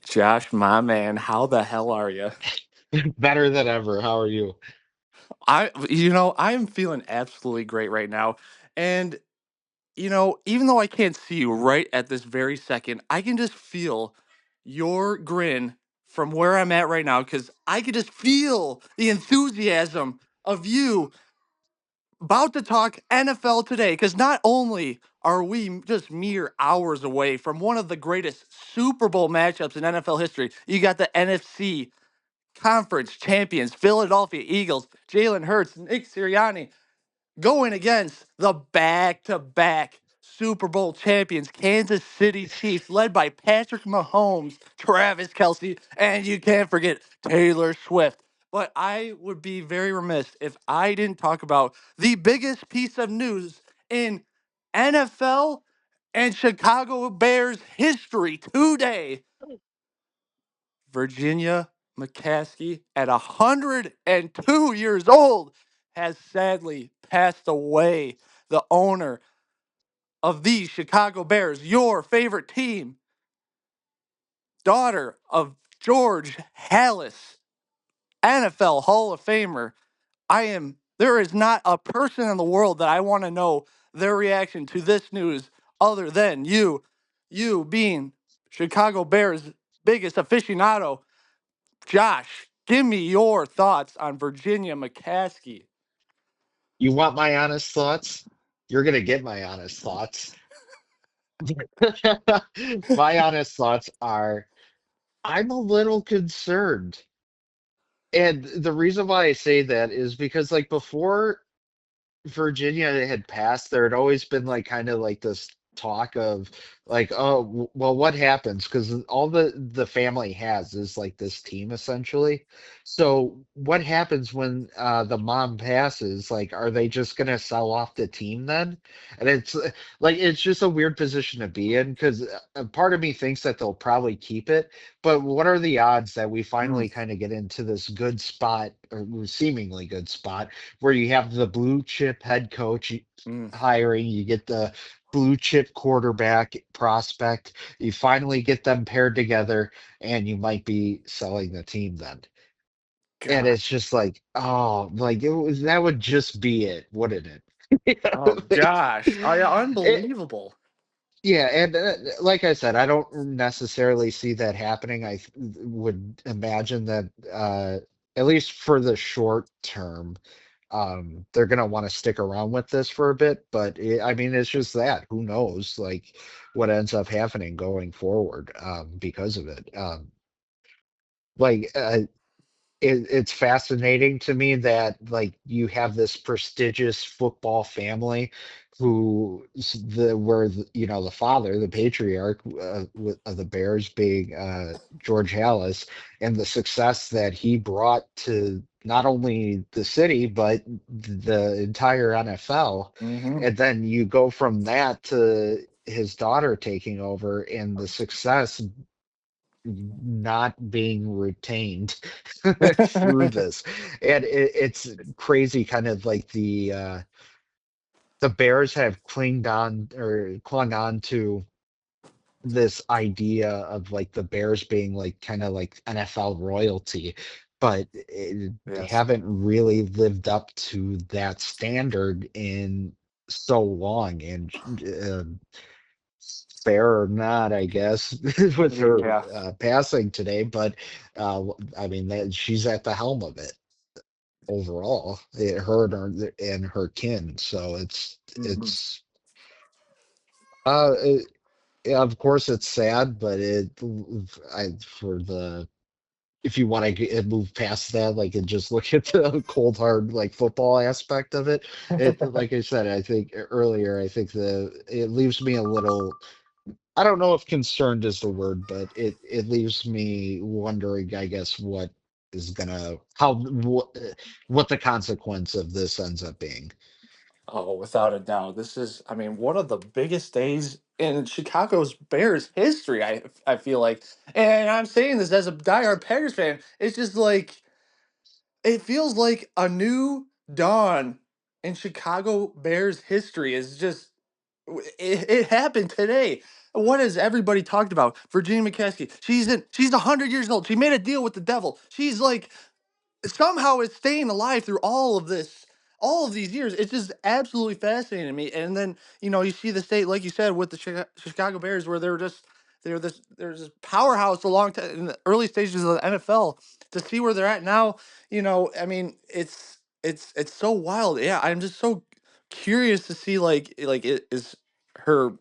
Josh, my man, how the hell are you? Better than ever. How are you? I am feeling absolutely great right now. And, even though I can't see you right at this very second, I can just feel your grin from where I'm at right now because I can just feel the enthusiasm of you about to talk NFL today. Because not only are we just mere hours away from one of the greatest Super Bowl matchups in NFL history, you got the NFC Conference champions, Philadelphia Eagles, Jalen Hurts, Nick Sirianni, going against the back-to-back Super Bowl champions, Kansas City Chiefs, led by Patrick Mahomes, Travis Kelsey, and you can't forget Taylor Swift. But I would be very remiss if I didn't talk about the biggest piece of news in NFL and Chicago Bears history today. Virginia McCaskey, at 102 years old, has sadly passed away. The owner of the Chicago Bears, your favorite team, daughter of George Halas, NFL Hall of Famer. There is not a person in the world that I want to know their reaction to this news other than you being Chicago Bears' biggest aficionado. Josh, give me your thoughts on Virginia McCaskey. You want my honest thoughts? You're gonna get my honest thoughts. My honest thoughts are I'm a little concerned. And the reason why I say that is because like before Virginia had passed, there had always been like kind of like this talk of like, oh, well, what happens? Because all the family has is like this team essentially. So what happens when the mom passes? Like, are they just gonna sell off the team then? And like it's just a weird position to be in because part of me thinks that they'll probably keep it, but what are the odds that we Mm, finally kind of get into this good spot or seemingly good spot? Where you have the blue chip head coach mm. hiring, you get the blue chip quarterback prospect, you finally get them paired together, and you might be selling the team then. And God. it's just like, oh, like that would just be it, wouldn't it? Oh, Josh. It, Unbelievable. yeah, and like I said, I don't necessarily see that happening. Would imagine that at least for the short term, they're gonna want to stick around with this for a bit, but I mean, it's just that. Who knows, like, what ends up happening going forward, because of it. Like, it's fascinating to me that like you have this prestigious football family the father, the patriarch of the Bears being George Halas, and the success that he brought to not only the city but the entire NFL. Hmm. And then you go from that to his daughter taking over and the success not being retained through this. And it's crazy, kind of like the Bears have clung on to this idea of like the Bears being like kind of like NFL royalty, but they Yes. haven't really lived up to that standard in so long. And fair or not, I guess, with her Yeah. passing today, but I mean that she's at the helm of it overall, her and her kin. So Hmm. it's uh, it, yeah, of course it's sad, but for the if you want to move past that, like and just look at the cold hard like football aspect of it, like I said, I think earlier, I think the it leaves me a little. I don't know if concerned is the word, but it leaves me wondering, I guess, what the consequence of this ends up being. Oh, without a doubt. This is, one of the biggest days in Chicago's Bears history, I feel like. And I'm saying this as a diehard Packers fan. It's just like it feels like a new dawn in Chicago Bears history is just It happened today. What has everybody talked about? Virginia McCaskey. She's 100 years old. She made a deal with the devil. She's like somehow is staying alive through all of these years. It's just absolutely fascinating to me. And then you see the state, like you said, with the Chicago Bears, where they're this powerhouse along in the early stages of the NFL. To see where they're at now, I mean, it's so wild. Yeah, I'm just so curious to see is her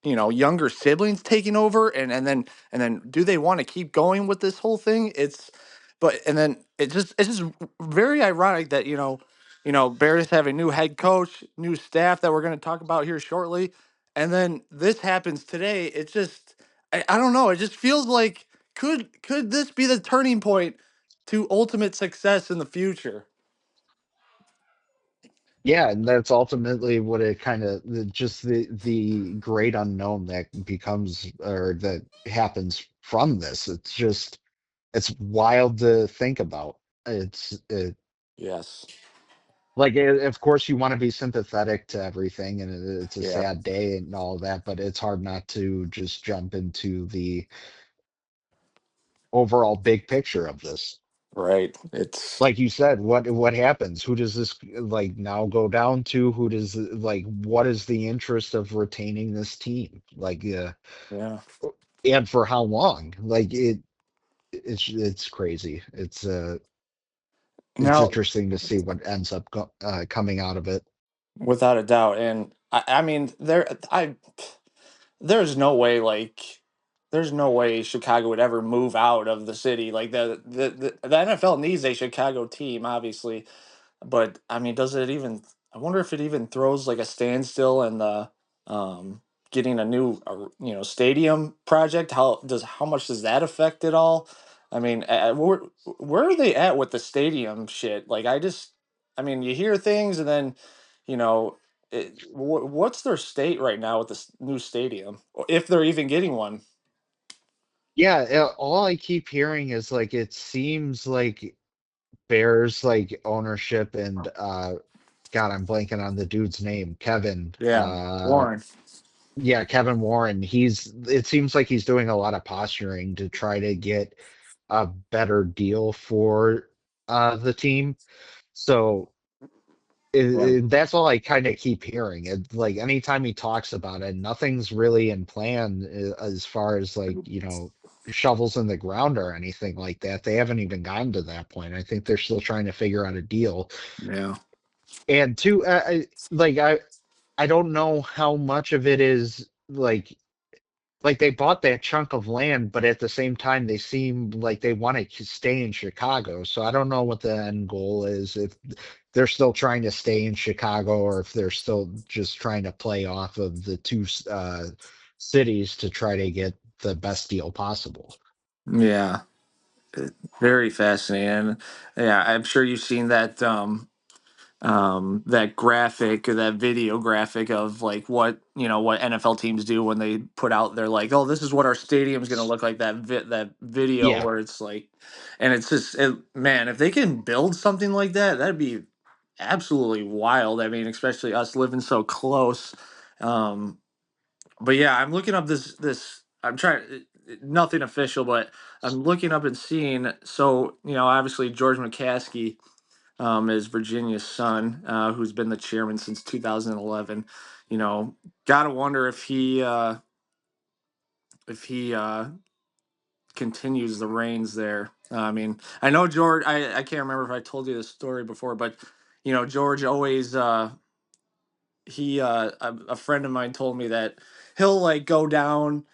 younger siblings taking over, and then do they want to keep going with this whole thing? And then it's just very ironic that Bears have a new head coach, new staff that we're going to talk about here shortly, and then this happens today. I don't know. It just feels like could this be the turning point to ultimate success in the future? Yeah, and that's ultimately what it kind of just the great unknown that becomes or that happens from this. It's wild to think about. Yes. Like, of course, you want to be sympathetic to everything, and it's a Yeah. sad day and all that, but it's hard not to just jump into the overall big picture of this. Right. It's Like you said, what happens? Who does this like now go down to? Who does like what is the interest of retaining this team? Like, yeah. and for how long? Like it's crazy. It's Now, interesting to see what ends up coming out of it. without a doubt, and I mean, there's no way there's no way Chicago would ever move out of the city. Like the NFL needs a Chicago team, obviously, but I mean, does it even? I wonder if it even throws like a standstill in the um, getting a new stadium project. How much does that affect it all? I mean, where are they at with the stadium shit? I mean, you hear things and then you know what's their state right now with this new stadium, or if they're even getting one? Yeah, all I keep hearing is like it seems like Bears like ownership and God, I'm blanking on the dude's name. Kevin. Yeah, Warren. Yeah, Kevin Warren. It seems like he's doing a lot of posturing to try to get a better deal for the team. So Yeah, that's all I kind of keep hearing. Like anytime he talks about it, nothing's really in plan as far as like, shovels in the ground or anything like that. They haven't even gotten to that point. I think they're still trying to figure out a deal. yeah, And two, I don't know how much of it is like they bought that chunk of land, but at the same time they seem like they want to stay in Chicago. So I don't know what the end goal is, if they're still trying to stay in Chicago or if they're still just trying to play off of the two cities to try to get the best deal possible. yeah. Very fascinating. Yeah, I'm sure you've seen that graphic or that video graphic of like what NFL teams do when they put out their like, oh, this is what our stadium's gonna look like. That video Yeah. where it's like, and it's just man, if they can build something like that, that'd be absolutely wild. I mean, especially us living so close. Um, but yeah, I'm looking up this. I'm trying nothing official, but I'm looking up and seeing. So obviously George McCaskey is Virginia's son, who's been the chairman since 2011. You know, gotta wonder if he continues the reins there. I mean, I know George. I can't remember if I told you this story before, but George always a friend of mine told me that he'll like go down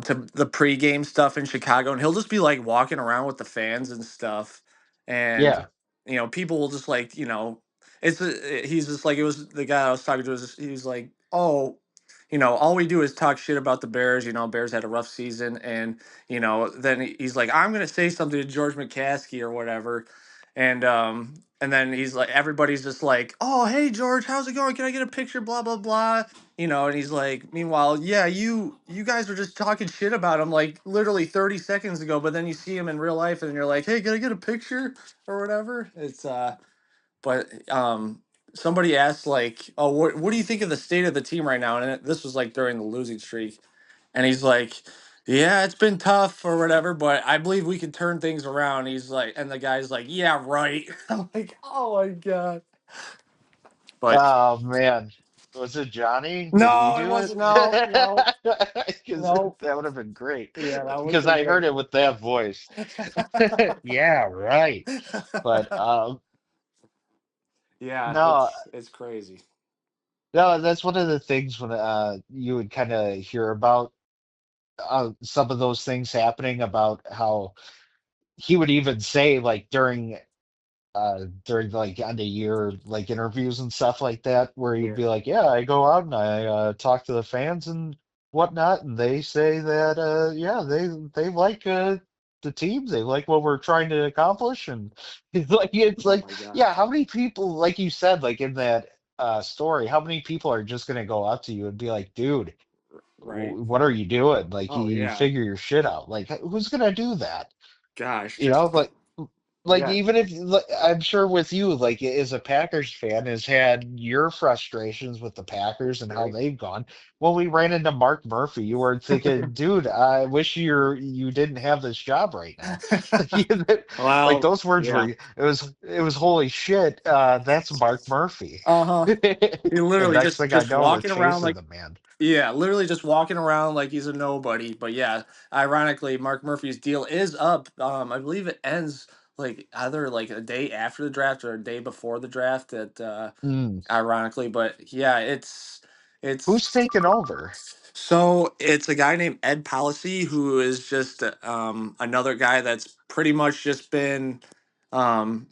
to the pregame stuff in Chicago, and he'll just be like walking around with the fans and stuff, and Yeah. people will just like he's just like, it was the guy I was talking to, he was like, oh, all we do is talk shit about the Bears. Bears had a rough season, and then he's like, I'm gonna say something to George McCaskey or whatever, and then he's like, everybody's just like, oh, hey George, how's it going? Can I get a picture? Blah blah blah. And he's like, meanwhile, yeah, you guys were just talking shit about him like literally 30 seconds ago, but then you see him in real life and you're like, hey, can I get a picture or whatever? But somebody asked like, "Oh, what do you think of the state of the team right now?" And this was like during the losing streak, and he's like, "Yeah, it's been tough or whatever, but I believe we can turn things around." He's like, and the guy's like, "Yeah, right." I'm like, "Oh my god!" But Oh man, was it Johnny? Did he no, it do it? wasn't. No, no, Because no. that would have been great. Yeah, that would have Because been I great. heard it with that voice. Yeah, right. But Yeah, no, it's crazy. no, that's one of the things when you would kind of hear about some of those things happening about how he would even say like during like end of year like interviews and stuff like that, where he'd Yeah. be like, "Yeah, I go out and I talk to the fans and whatnot, and they say that yeah, they like the team, they like what we're trying to accomplish." And it's Oh like, my god. yeah, how many people, like you said, like in that story, how many people are just gonna go up to you and be like, "Dude, Right. what are you doing? Like, Oh you yeah. figure your shit out." Like, who's gonna do that? Gosh, You know, just like yeah. even if like, I'm sure with you, like as a Packers fan, has had your frustrations with the Packers and how Right. they've gone. When we ran into Mark Murphy, you were thinking, dude, I wish you didn't have this job right now. Like, like Well, those words were, yeah. it was holy shit, that's Mark Murphy. Uh-huh. He And literally next just thing I just know, we're walking around chasing like the man. yeah, literally just walking around like he's a nobody. But yeah, ironically, Mark Murphy's deal is up. I believe it ends like either like a day after the draft or a day before the draft. That Mm. ironically, but yeah, it's Who's taking over? so it's a guy named Ed Policy who is just another guy that's pretty much just been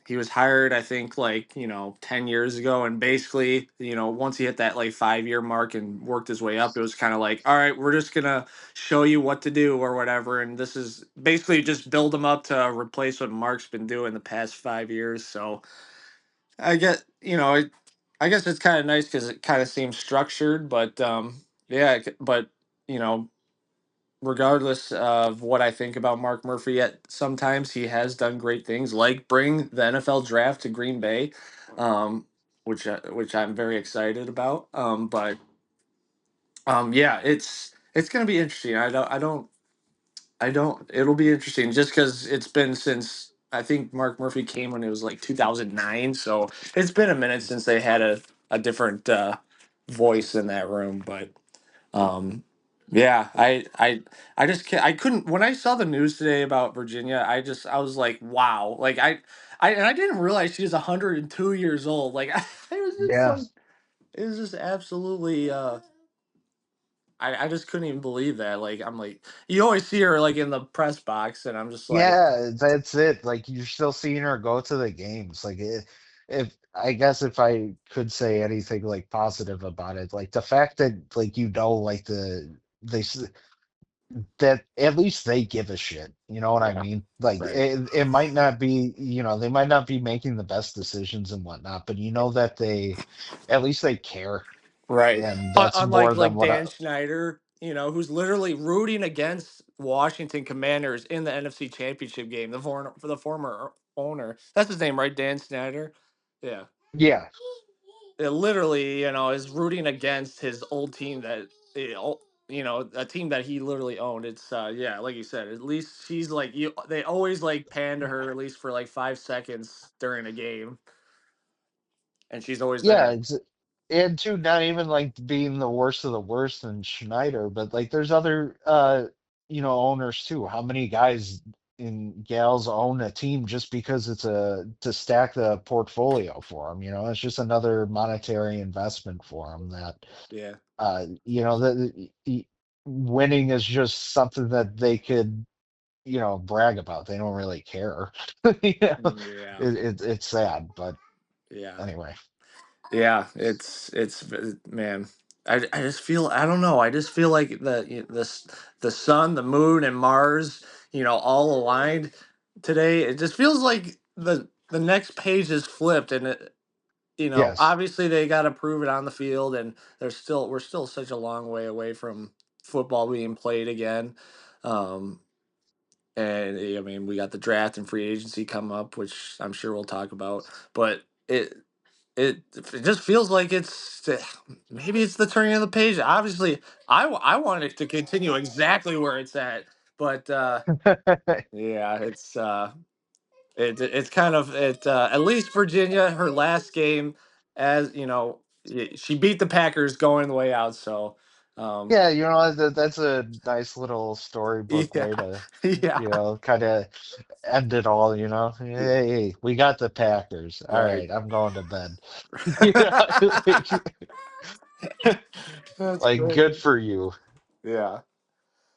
he was hired I think like 10 years ago, and basically once he hit that like 5 year mark and worked his way up, it was kind of like, all right, we're just gonna show you what to do or whatever, and this is basically just build him up to replace what Mark's been doing the past 5 years. So I get, I guess it's kind of nice because it kind of seems structured, but yeah, but you know, regardless of what I think about Mark Murphy, yet sometimes he has done great things, like bring the NFL draft to Green Bay, um, which I'm very excited about. But yeah, it's gonna be interesting. I don't. It'll be interesting just because it's been since I think Mark Murphy came when it was like 2009. So it's been a minute since they had a different voice in that room. But yeah, I just can't, I couldn't when I saw the news today about Virginia. I was like, wow. Like I didn't realize she was 102 years old. Like I was just Yeah. like it was just absolutely. I just couldn't even believe that. Like I'm like you always see her like in the press box, and I'm just like, Yeah, that's it. Like you're still seeing her go to the games. Like if I guess if I could say anything like positive about it, like the fact that like like they s- that at least they give a shit. You know what I yeah, mean? Like right. it might not be, they might not be making the best decisions and whatnot, but you know that they at least they care, Right. and that's Unlike more than like what I. Dan Schneider, who's literally rooting against Washington Commanders in the NFC Championship game, for the former owner. That's his name, right? Dan Schneider. Yeah. Yeah, It literally, is rooting against his old team that a team that he literally owned. It's yeah, like you said, at least she's like you they always like pan to her at least for like 5 seconds during a game, and she's always yeah, there. and two, not even like being the worst of the worst in Schneider, but like there's other owners too. How many guys and gals own a team just because it's a to stack the portfolio for them? It's just another monetary investment for them that Yeah. winning is just something that they could brag about. They don't really care. You know, Yeah. it's sad, but Yeah. anyway. Yeah, man. I just feel I don't know. I just feel like the sun, the moon, and Mars, all aligned today. It just feels like the next page is flipped, and Yes. obviously they got to prove it on the field, and we're still such a long way away from football being played again. Um, and I mean, we got the draft and free agency come up, which I'm sure we'll talk about, but it just feels like it's maybe it's the turning of the page. Obviously, I want it to continue exactly where it's at, but yeah, it's kind of it. At least Virginia, her last game, as you know, she beat the Packers going the way out. So, um, Yeah, that's a nice little storybook yeah, way to, yeah, kind of end it all, yeah, Hey, we got the Packers. All right. right, I'm going to bed. You know, That's like great. good for you. Yeah,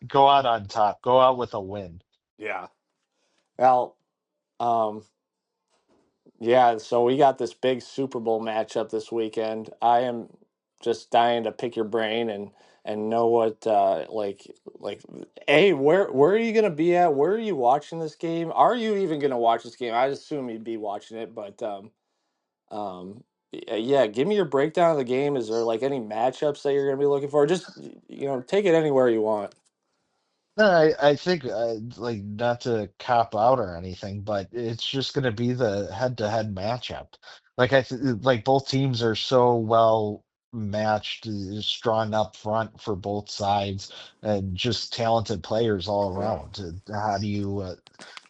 Go out on top. Go out with a win. yeah. Well, um, yeah. So we got this big Super Bowl matchup this weekend. I am just dying to pick your brain and know what like hey where are you gonna be at? Where are you watching this game? Are you even gonna watch this game? I assume you'd be watching it, but yeah, give me your breakdown of the game. Is there like any matchups that you're gonna be looking for? Just take it anywhere you want. No, I think like not to cop out or anything, but it's just going to be the head-to-head matchup. Like like both teams are so well matched, strong up front for both sides, and just talented players all Yeah. around. How do you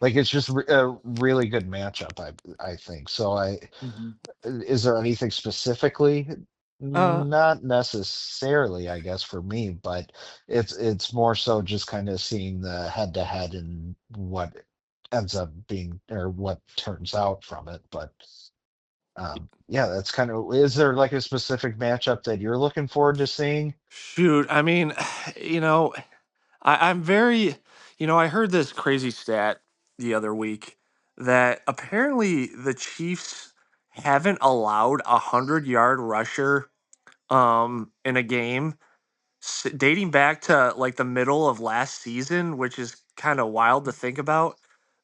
like? It's just a really good matchup, I think. So Mhm. is there anything specifically? Uh, Not necessarily, I guess, for me, but it's more so just kind of seeing the head to head and what ends up being or what turns out from it. But yeah, that's kind of, is there like a specific matchup that you're looking forward to seeing? shoot, I mean, you know, I'm very, I heard this crazy stat the other week that apparently the Chiefs haven't allowed 100-yard rusher in a game dating back to like the middle of last season, which is kind of wild to think about.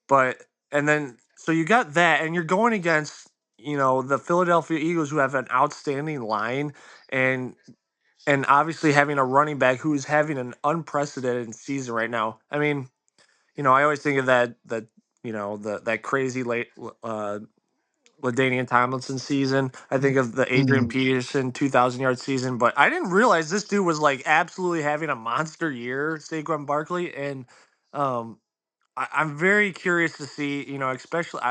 But and then so you got that, and you're going against the Philadelphia Eagles, who have an outstanding line, and obviously having a running back who is having an unprecedented season right now. I mean, I always think of that that crazy late LaDainian Tomlinson season. I think of the Adrian Mm, Peterson 2,000-yard season, but I didn't realize this dude was like absolutely having a monster year, Saquon Barkley, and um, I'm very curious to see, especially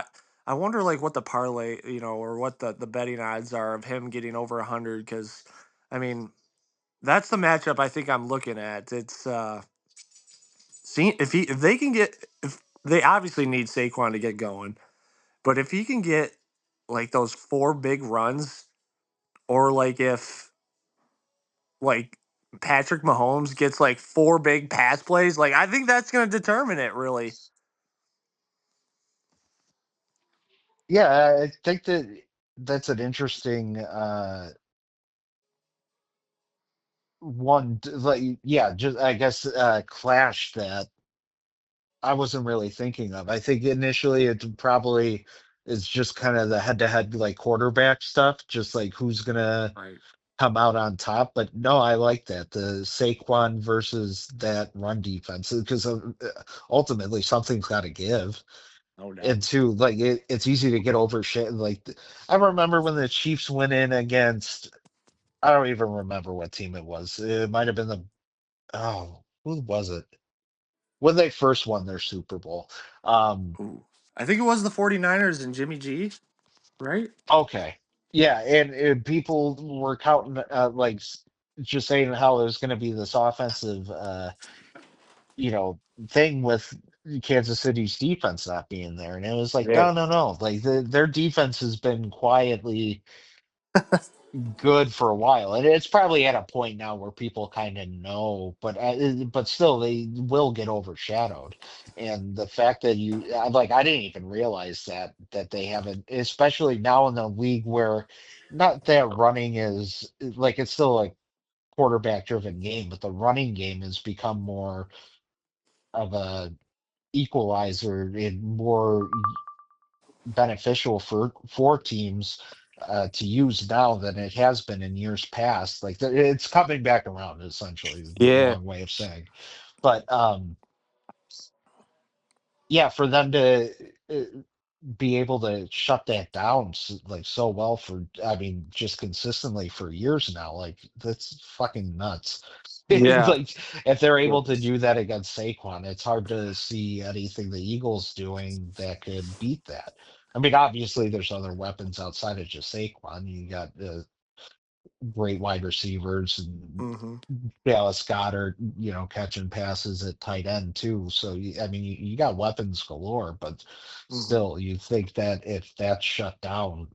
I wonder like what the parlay, or what the betting odds are of him getting over 100, because I mean that's the matchup I think I'm looking at. It's see if they can get if they obviously need Saquon to get going, but if he can get like those four big runs, or like if like Patrick Mahomes gets like four big pass plays, like I think that's going to determine it really. yeah, I think that's an interesting one. Like, yeah, just I guess clash that I wasn't really thinking of. I think initially it probably is just kind of the head-to-head like quarterback stuff, just like who's gonna Right. come out on top. But no, I like that the Saquon versus that run defense because ultimately something's got to give. No doubt. And two, like it's easy to get over shit. Like I remember when the Chiefs went in against, I don't even remember what team it was. It might have been who was it? When they first won their Super Bowl. Ooh. I think it was the 49ers and Jimmy G, right? Okay. Yeah, and people were counting just saying how there's going to be this offensive you know thing with Kansas City's defense not being there, and it was like Yeah. no, like their defense has been quietly good for a while, and it's probably at a point now where people kind of know, but still they will get overshadowed. And the fact that I didn't even realize that they haven't, especially now in the league where not that running is like it's still a quarterback driven game, but the running game has become more of a equalizer and more beneficial for teams to use now than it has been in years past. Like it's coming back around, essentially, is the Yeah. long way of saying. But yeah, for them to be able to shut that down like so well for, I mean, just consistently for years now. Like that's fucking nuts. Yeah. Like if they're Yeah. able to do that against Saquon, it's hard to see anything the Eagles doing that could beat that. I mean, obviously there's other weapons outside of just Saquon. You got great wide receivers and Hmm. Dallas Goddard, catching passes at tight end too. So I mean, you got weapons galore, but Hmm. still, you think that if that's shut down,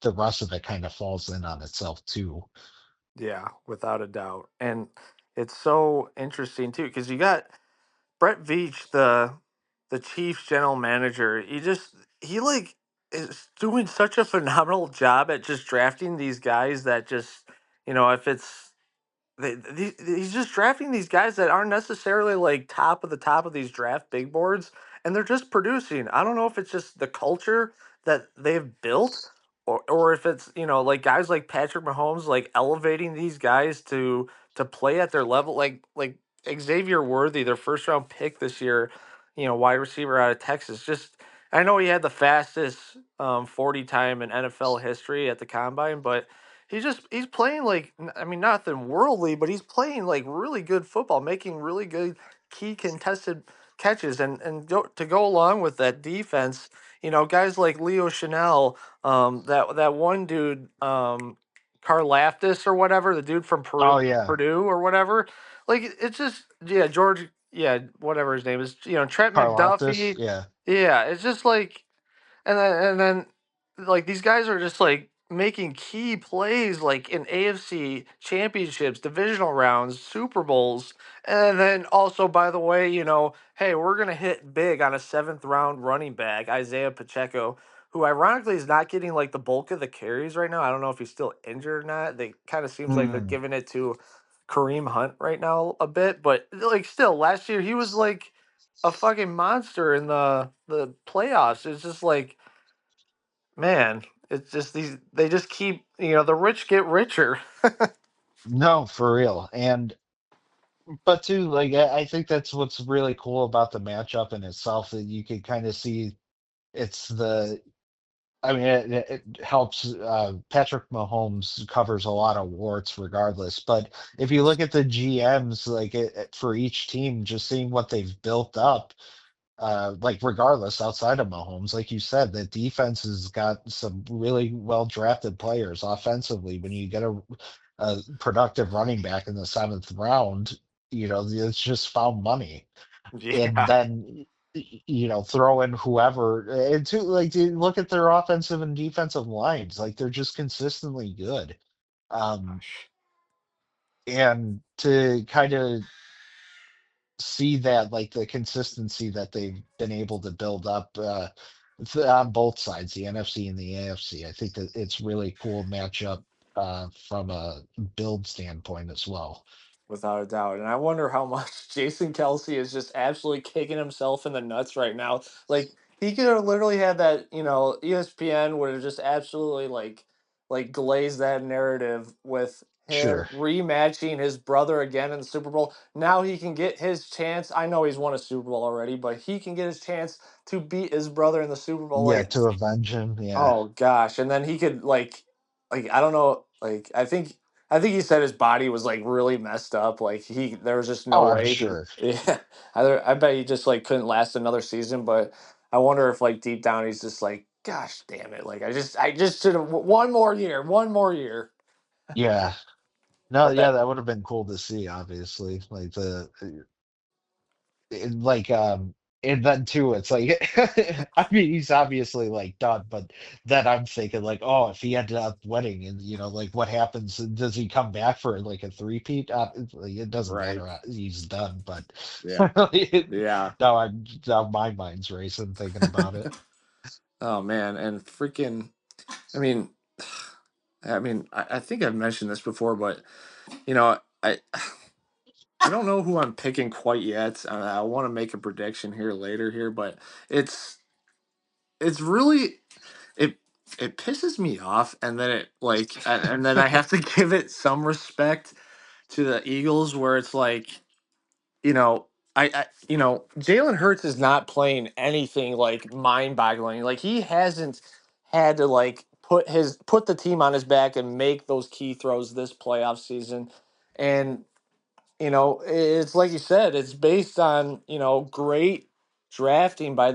the rest of it kind of falls in on itself too. Yeah, without a doubt. And it's so interesting too, because you got Brett Veach, the Chiefs general manager. He like is doing such a phenomenal job at just drafting these guys that just, if it's he's just drafting these guys that aren't necessarily like top of these draft big boards, and they're just producing. I don't know if it's just the culture that they've built, or if it's like guys like Patrick Mahomes like elevating these guys to play at their level, like Xavier Worthy, their first round pick this year, wide receiver out of Texas. Just I know he had the fastest 40 time in NFL history at the combine, but he's playing like I mean nothing worldly, but he's playing like really good football, making really good key contested catches, to go along with that defense, guys like Leo Chanel, that one dude, Karlaftis or whatever, the dude from Oh yeah, Purdue or whatever, like it's just yeah George yeah whatever his name is, Trent Karloftis, McDuffie, yeah. yeah, it's just like and then like these guys are just like making key plays like in AFC championships, divisional rounds, Super Bowls. And then also, by the way, hey, we're gonna hit big on a seventh round running back, Isaiah Pacheco, who ironically is not getting like the bulk of the carries right now. I don't know if he's still injured or not. They kind of seems like they're Hmm. giving it to Kareem Hunt right now a bit, but like still last year he was like a fucking monster in the playoffs. It's just like, man, it's just they just keep, the rich get richer. No, for real. And but too, like I think that's what's really cool about the matchup in itself, that you can kind of see it's the I mean, it helps. Patrick Mahomes covers a lot of warts regardless. But if you look at the GMs, like for each team, just seeing what they've built up, like regardless outside of Mahomes, like you said, the defense has got some really well drafted players offensively. When you get a productive running back in the seventh round, it's just found money. And Yeah. then throw in whoever, and to like to look at their offensive and defensive lines, like they're just consistently good. um Gosh. and to kind of see that, like the consistency that they've been able to build up, on both sides, the NFC and the AFC. I think that it's really cool matchup, from a build standpoint as well. Without a doubt. And I wonder how much Jason Kelsey is just absolutely kicking himself in the nuts right now. Like he could have literally had that, ESPN would have just absolutely like glazed that narrative with him Sure. rematching his brother again in the Super Bowl. Now he can get his chance. I know he's won a Super Bowl already, but he can get his chance to beat his brother in the Super Bowl. Yeah, Like, to avenge him. Yeah. oh gosh, and then he could like I don't know, like I think he said his body was like really messed up. Like there was just no Oh, I'm way. sure. Yeah, I bet he just like couldn't last another season. But I wonder if like deep down he's just like, gosh damn it, like I just should have one more year. Yeah. No, But yeah, that that would have been cool to see, obviously. Like like and then too, it's like I mean, he's obviously like done, but then I'm thinking like, oh, if he ended up winning, and like what happens? Does he come back for like a three-peat? It's like, it doesn't right, matter. He's done, but yeah, yeah. now my mind's racing thinking about it. Oh man, and freaking, I mean, I think I've mentioned this before, but you know, I don't know who I'm picking quite yet. I want to make a prediction here later here, but it's it's really it it pisses me off, and then and then I have to give it some respect to the Eagles, where it's like, you know. Jalen Hurts is not playing anything like mind-boggling. Like he hasn't had to like put the team on his back and make those key throws this playoff season. And it's like you said, it's based on, great drafting by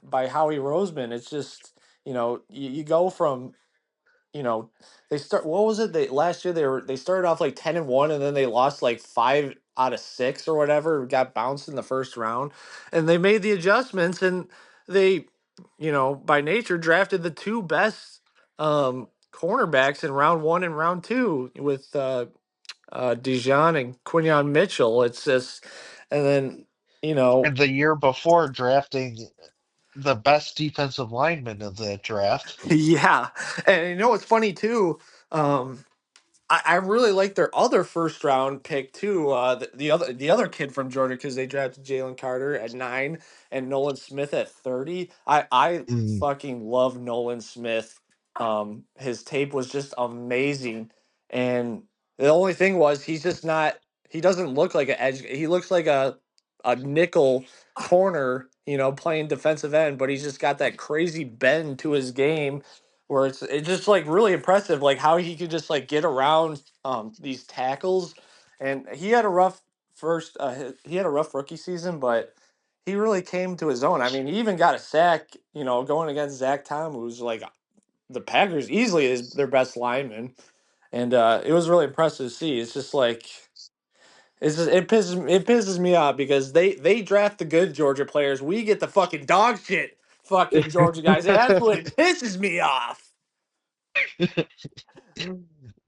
by Howie Roseman. It's just, you go from they start. What was it? They last year they started off like 10-1, and then they lost like 5 out of 6 or whatever. Got bounced in the first round, and they made the adjustments, and they, by nature drafted the two best cornerbacks in round one and round two with Dijon and Quinion Mitchell. It's just, and then you know, And the year before drafting the best defensive lineman of the draft. yeah, and what's funny too. Um, I really like their other first round pick too. The other kid from Georgia because they drafted Jalen Carter at 9 and Nolan Smith at 30. I Mm. fucking love Nolan Smith. His tape was just amazing, and the only thing was he's just not. He doesn't look like an edge. He looks like a nickel corner. Playing defensive end, but he's just got that crazy bend to his game where it's just like really impressive, like how he could just like get around these tackles. And he had a rough he had a rough rookie season, but he really came to his own. I mean, he even got a sack, going against Zach Tom, who's like the Packers easily is their best lineman, and it was really impressive to see. It's just like it pisses me off because they draft the good Georgia players. We get the fucking dog shit fucking Georgia guys, and that's what pisses me off.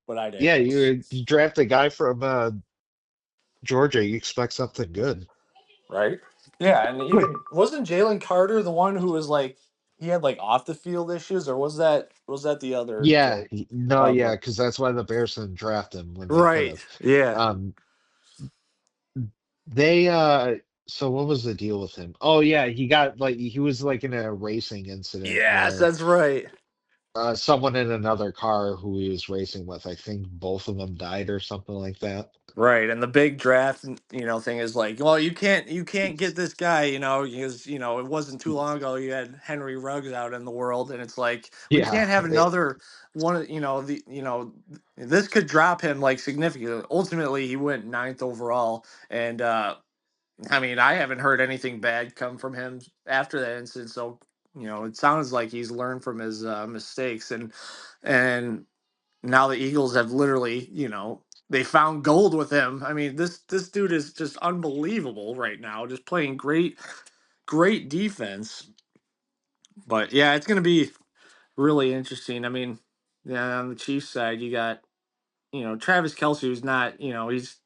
But I Yeah, digress. you draft a guy from Georgia, you expect something good. Right? Yeah, and even wasn't Jalen Carter the one who was like he had like off the field issues, or was that the other Yeah, kid? no, yeah, Okay. because that's why the Bears didn't draft him when they could Right. have. Yeah. Um, they so what was the deal with him? Oh yeah, he got like he was like in a racing incident Yes, where that's right. someone in another car who he was racing with, I think both of them died or something like that. Right, and the big draft, thing is like, well, you can't get this guy, because it wasn't too long ago you had Henry Ruggs out in the world, and it's like we Yeah, can't have another one. This could drop him like significantly. Ultimately, he went ninth overall, and I mean, I haven't heard anything bad come from him after that incident. So, it sounds like he's learned from his mistakes, and now the Eagles have literally, they found gold with him. I mean, this dude is just unbelievable right now, just playing great defense. But yeah, it's gonna be really interesting. I mean, yeah, on the Chiefs side, you got Travis Kelsey, who's not, he's.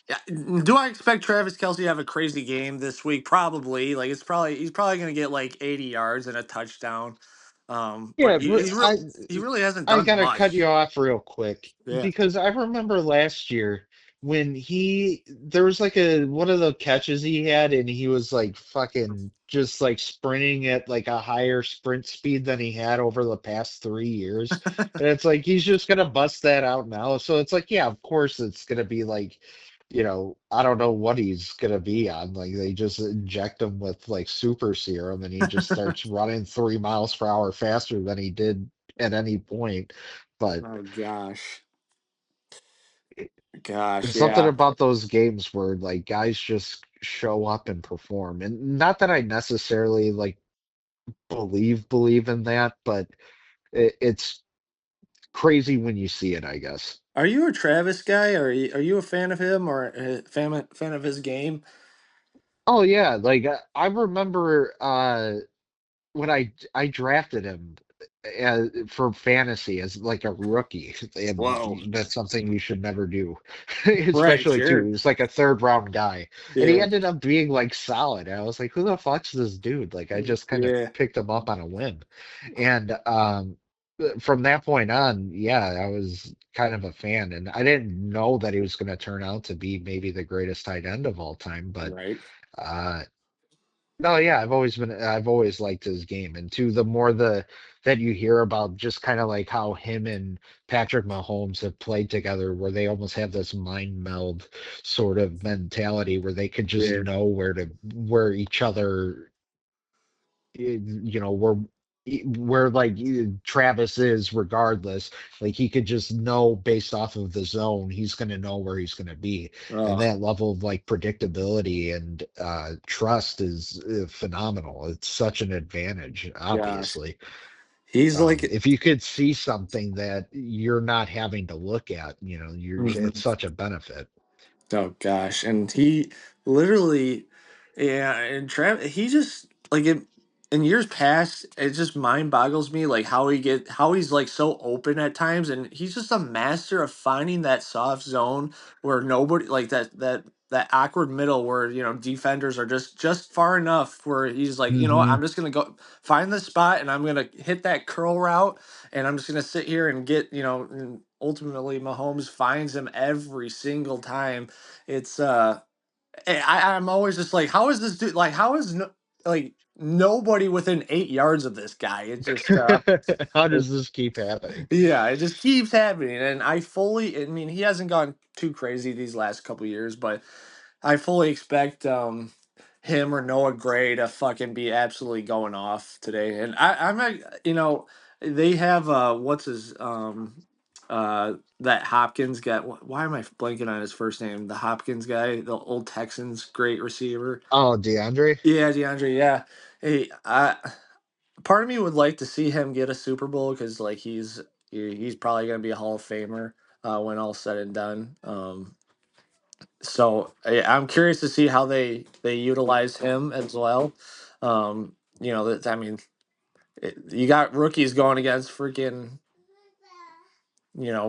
Yeah, do I expect Travis Kelsey to have a crazy game this week? Probably. Like he's probably gonna get like 80 yards and a touchdown. But yeah. he really hasn't I done gotta cut much. you off real quick Yeah. because I remember last year when there was like a one of the catches he had and he was like fucking just like sprinting at like a higher sprint speed than he had over the past 3 years. And it's like he's just gonna bust that out now. So it's like, yeah, of course it's gonna be like, I don't know what he's gonna be on. Like they just inject him with like super serum and he just starts running 3 miles per hour faster than he did at any point. But Oh gosh. it- Gosh, it's something yeah. about those games where like guys just show up and perform. And not that I necessarily like believe in that, but it's crazy when you see it, I guess. Are you a Travis guy? Or are you a fan of him or a fan of his game? Oh yeah, like I remember when I drafted him for fantasy as like a rookie, and Whoa. that's something you should never do, Right, especially too. sure. He was like a third round guy, and he Yeah. ended up being like solid. I was like, who the fuck's this dude? Like, I just kind of Yeah. picked him up on a whim, and from that point on, yeah, I was kind of a fan, and I didn't know that he was going to turn out to be maybe the greatest tight end of all time, but. Right. Uh, No, yeah, I've always liked his game. And two, the more that you hear about just kind of like how him and Patrick Mahomes have played together, where they almost have this mind meld sort of mentality where they could just Yeah. know where each other you know where like Travis is regardless, like he could just know based off of the zone he's going to know where he's going to be, and Oh, that level of like predictability and trust is phenomenal. It's such an advantage, gosh. obviously. He's like, If you could see something that you're not having to look at, it's mhm. such a benefit. Oh gosh, and he literally, yeah, and he just like in years past, it just mind boggles me like how he's like so open at times, and he's just a master of finding that soft zone where nobody like that awkward middle where defenders are just far enough where he's like, what, Hmm. I'm just gonna go find the spot and I'm gonna hit that curl route and I'm just gonna sit here and get and ultimately Mahomes finds him every single time. It's I'm always just like, how is this dude like? How is no, like nobody within 8 yards of this guy? It just How it, does this keep happening? yeah, it just keeps happening, and I mean, he hasn't gone too crazy these last couple years, but I fully expect him or Noah Gray to fucking be absolutely going off today. And I'm like, they have what's his that Hopkins guy. Why am I blanking on his first name? The Hopkins guy, the old Texans great receiver. Oh, DeAndre. Yeah, DeAndre. Yeah. Hey, part of me would like to see him get a Super Bowl because like he's probably gonna be a Hall of Famer when all said and done. So I'm curious to see how they utilize him as well. That I mean, you got rookies going against freaking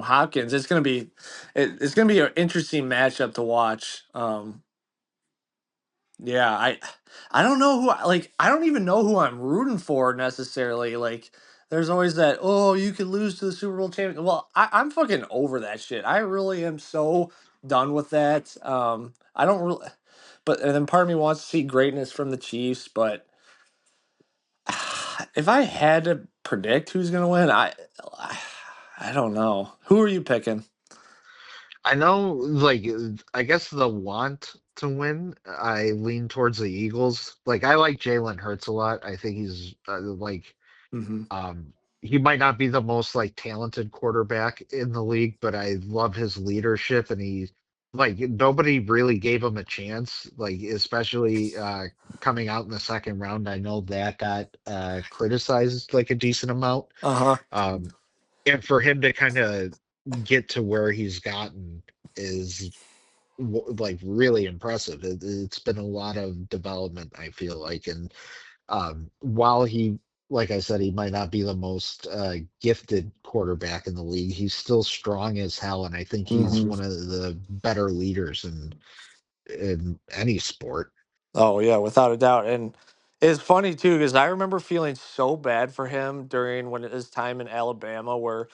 Hopkins. It's gonna be an interesting matchup to watch. Yeah, I don't know like I don't even know who I'm rooting for necessarily. Like there's always that, oh, you could lose to the Super Bowl champion. Well, I'm fucking over that shit. I really am so done with that. I don't really, but and then part of me wants to see greatness from the Chiefs, but if I had to predict who's gonna win, I don't know. Who are you picking? I know, like, I guess the want to win, I lean towards the Eagles. Like, I like Jalen Hurts a lot. I think he's Hmm. um, he might not be the most like talented quarterback in the league, but I love his leadership, and like, nobody really gave him a chance, like, especially coming out in the second round. I know that got criticized like a decent amount. Uh huh. Um, and for him to kind of get to where he's gotten is like really impressive. It's been a lot of development, I feel like, and while he, like I said, he might not be the most gifted quarterback in the league, he's still strong as hell, and I think he's Hmm. one of the better leaders in any sport. Oh yeah, without a doubt. And it's funny too because I remember feeling so bad for him during when his time in Alabama, where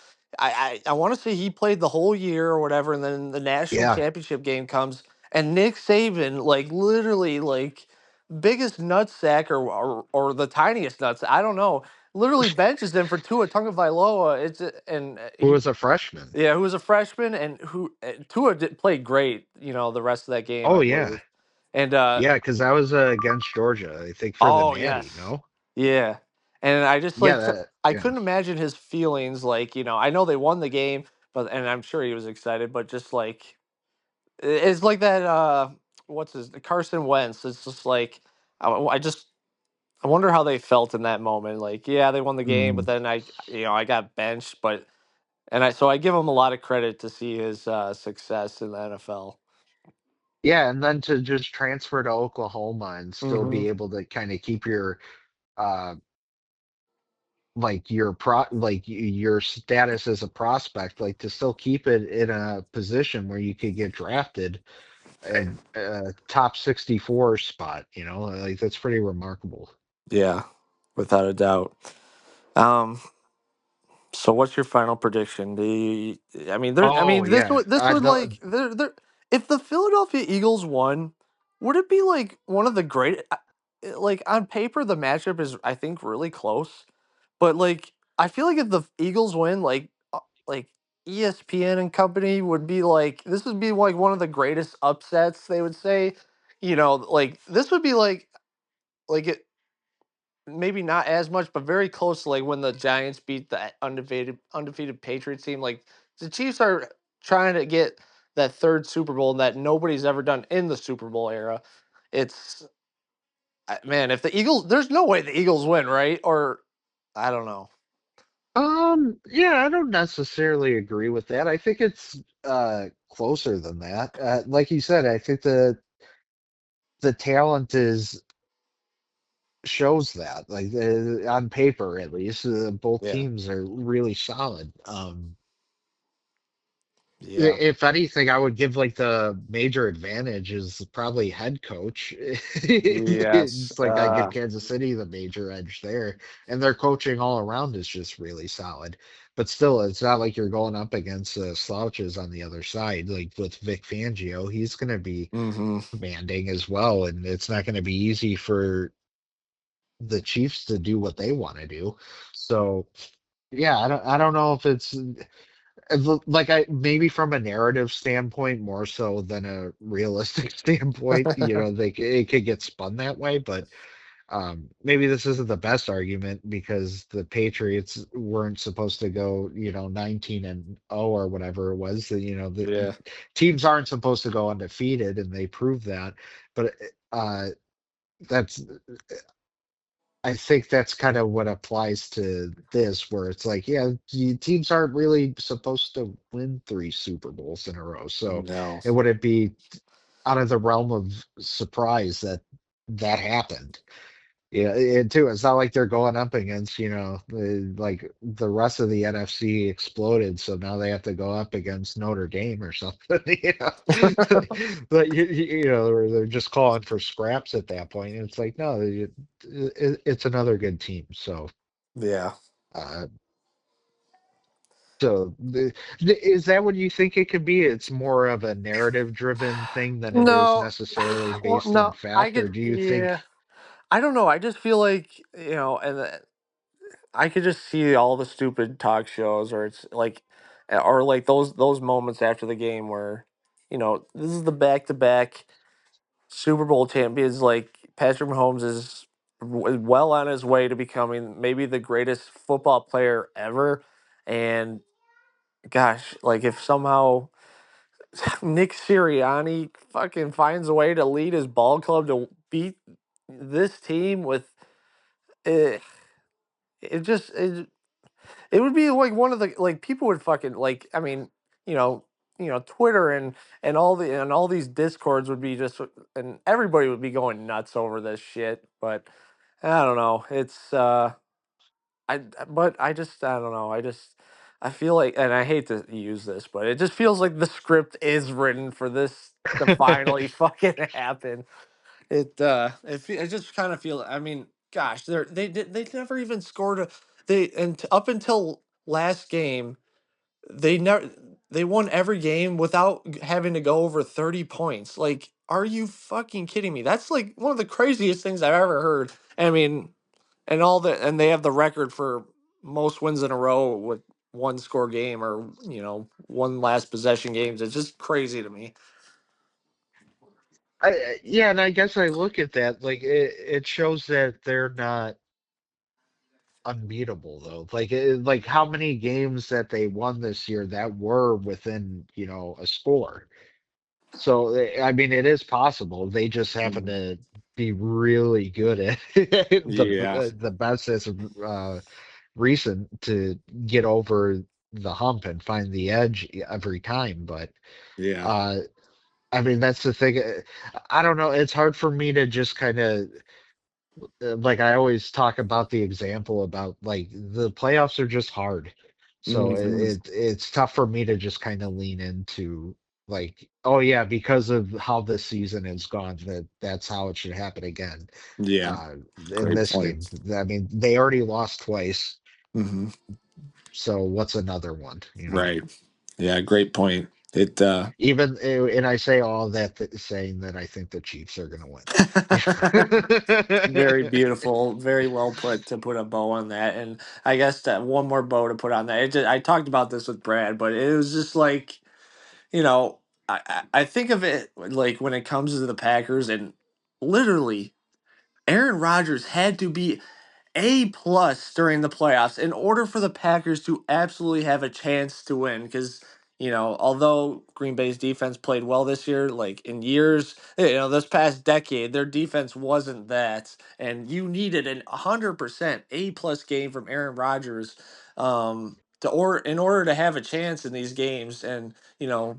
I want to say he played the whole year or whatever, and then the national Yeah, championship game comes, and Nick Saban like literally like biggest nutsack or the tiniest nuts, I don't know, literally benches him for Tua Tagovailoa. And who he was a freshman? yeah, who was a freshman and who Tua did play great, the rest of that game Oh I yeah, believe. And yeah, because I was against Georgia, I think, for the oh Natty. yes, No, yeah, and I just yeah, like I yeah. couldn't imagine his feelings. Like I know they won the game, but and I'm sure he was excited, but just like it's like that. What's his Carson Wentz? It's just like I just I wonder how they felt in that moment. Like yeah, they won the game, but Mm. then I got benched, but I give him a lot of credit to see his success in the NFL. Yeah, and then to just transfer to Oklahoma and still Hmm. be able to kind of keep uh like your status as a prospect, like to still keep it in a position where you could get drafted and top 64 spot, like that's pretty remarkable. Yeah, without a doubt. Um, So what's your final prediction? I mean, Oh yeah, this would like if the Philadelphia Eagles won, would it be like one of the great? like on paper the matchup is I think really close, but like I feel like if the Eagles win, like ESPN and company would be like this would be like one of the greatest upsets they would say. Like this would be like it maybe not as much, but very close to like when the Giants beat the undefeated Patriots team. Like the Chiefs are trying to get that third Super Bowl that nobody's ever done in the Super Bowl era. It's man, if the Eagles, there's no way the Eagles win, right? Or I don't know. Yeah, I don't necessarily agree with that. I think it's closer than that. Like you said, I think the talent is shows that, like on paper at least, both Yeah. teams are really solid. Yeah. If anything, I would give like the major advantage is probably head coach. Yes. It's like I give Kansas City the major edge there, and their coaching all around is just really solid. But still, it's not like you're going up against slouches on the other side. Like with Vic Fangio, he's going to be Mm-hmm. commanding as well, and it's not going to be easy for the Chiefs to do what they want to do. So yeah, I don't know if it's like I maybe from a narrative standpoint more so than a realistic standpoint, it could get spun that way, but maybe this isn't the best argument because the Patriots weren't supposed to go, 19-0 or whatever it was. The Yeah. teams aren't supposed to go undefeated, and they proved that. But that's I think that's kind of what applies to this, where it's like, yeah, teams aren't really supposed to win three Super Bowls in a row. So No. it wouldn't be out of the realm of surprise that that happened. Yeah, and too, it's not like they're going up against, like the rest of the NFC exploded, so now they have to go up against Notre Dame or something, But or they're just calling for scraps at that point. And it's like, no, it's another good team. So, Yeah. uh, is that what you think it could be? It's more of a narrative-driven thing than it is No. necessarily Well, based in no. I fact, or could. do you think? Yeah. I don't know. I just feel like and I could just see all the stupid talk shows, or it's like, or like those moments after the game where, this is the back to back Super Bowl champions. Like Patrick Mahomes is well on his way to becoming maybe the greatest football player ever, and gosh, like if somehow Nick Sirianni fucking finds a way to lead his ball club to beat this team with it, it just it would be like one of the like people would fucking like you know Twitter and all these discords would be just and everybody would be going nuts over this shit. But I don't know. It's but I don't know. I feel like, and I hate to use this, but it just feels like the script is written for this to finally fucking happen. I just kind of feel. I mean, gosh, they never even scored up until last game. They won every game without having to go over 30 points. Like, are you fucking kidding me? That's like one of the craziest things I've ever heard. I mean, and they have the record for most wins in a row with one score game or one last possession games. It's just crazy to me. Yeah, and I guess I look at that like it shows that they're not unbeatable though. Like how many games that they won this year that were within, a score. So I mean, it is possible. They just happen Mhm. to be really good at Yeah, the best as of recent to get over the hump and find the edge every time. But yeah. uh, I mean, that's the thing. I don't know. It's hard for me to just kind of like I always talk about the example about like the playoffs are just hard. So Hmm. it's tough for me to just kind of lean into like, oh yeah, because of how this season has gone, that's how it should happen again. Yeah, Uh, in great this point. game, I mean, they already lost twice, Hmm. so what's another one? Right. Yeah, great point. It Even and I say all that saying that I think the Chiefs are going very to win. beautiful, very well put to put a bow on that. And I guess that one more bow to put on that. I talked about this with Brad, but it was just like, you know, I think of it like when it comes to the Packers, and literally Aaron Rodgers had to be A+ during the playoffs in order for the Packers to absolutely have a chance to win. Because, although Green Bay's defense played well this year, like in years, this past decade, their defense wasn't that. And you needed an 100% A+ game from Aaron Rodgers in order to have a chance in these games. And, you know,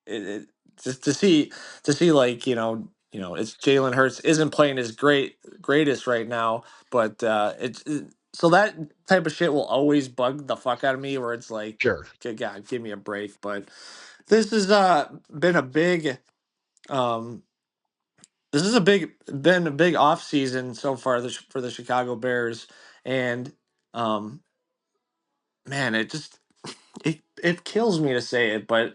it just to see like it's Jalen Hurts isn't playing his greatest right now, but so that type of shit will always bug the fuck out of me where it's like, Sure. good God, give me a break. But this has been a big um this is a big off season so far for the Chicago Bears, and um man, it kills me to say it, but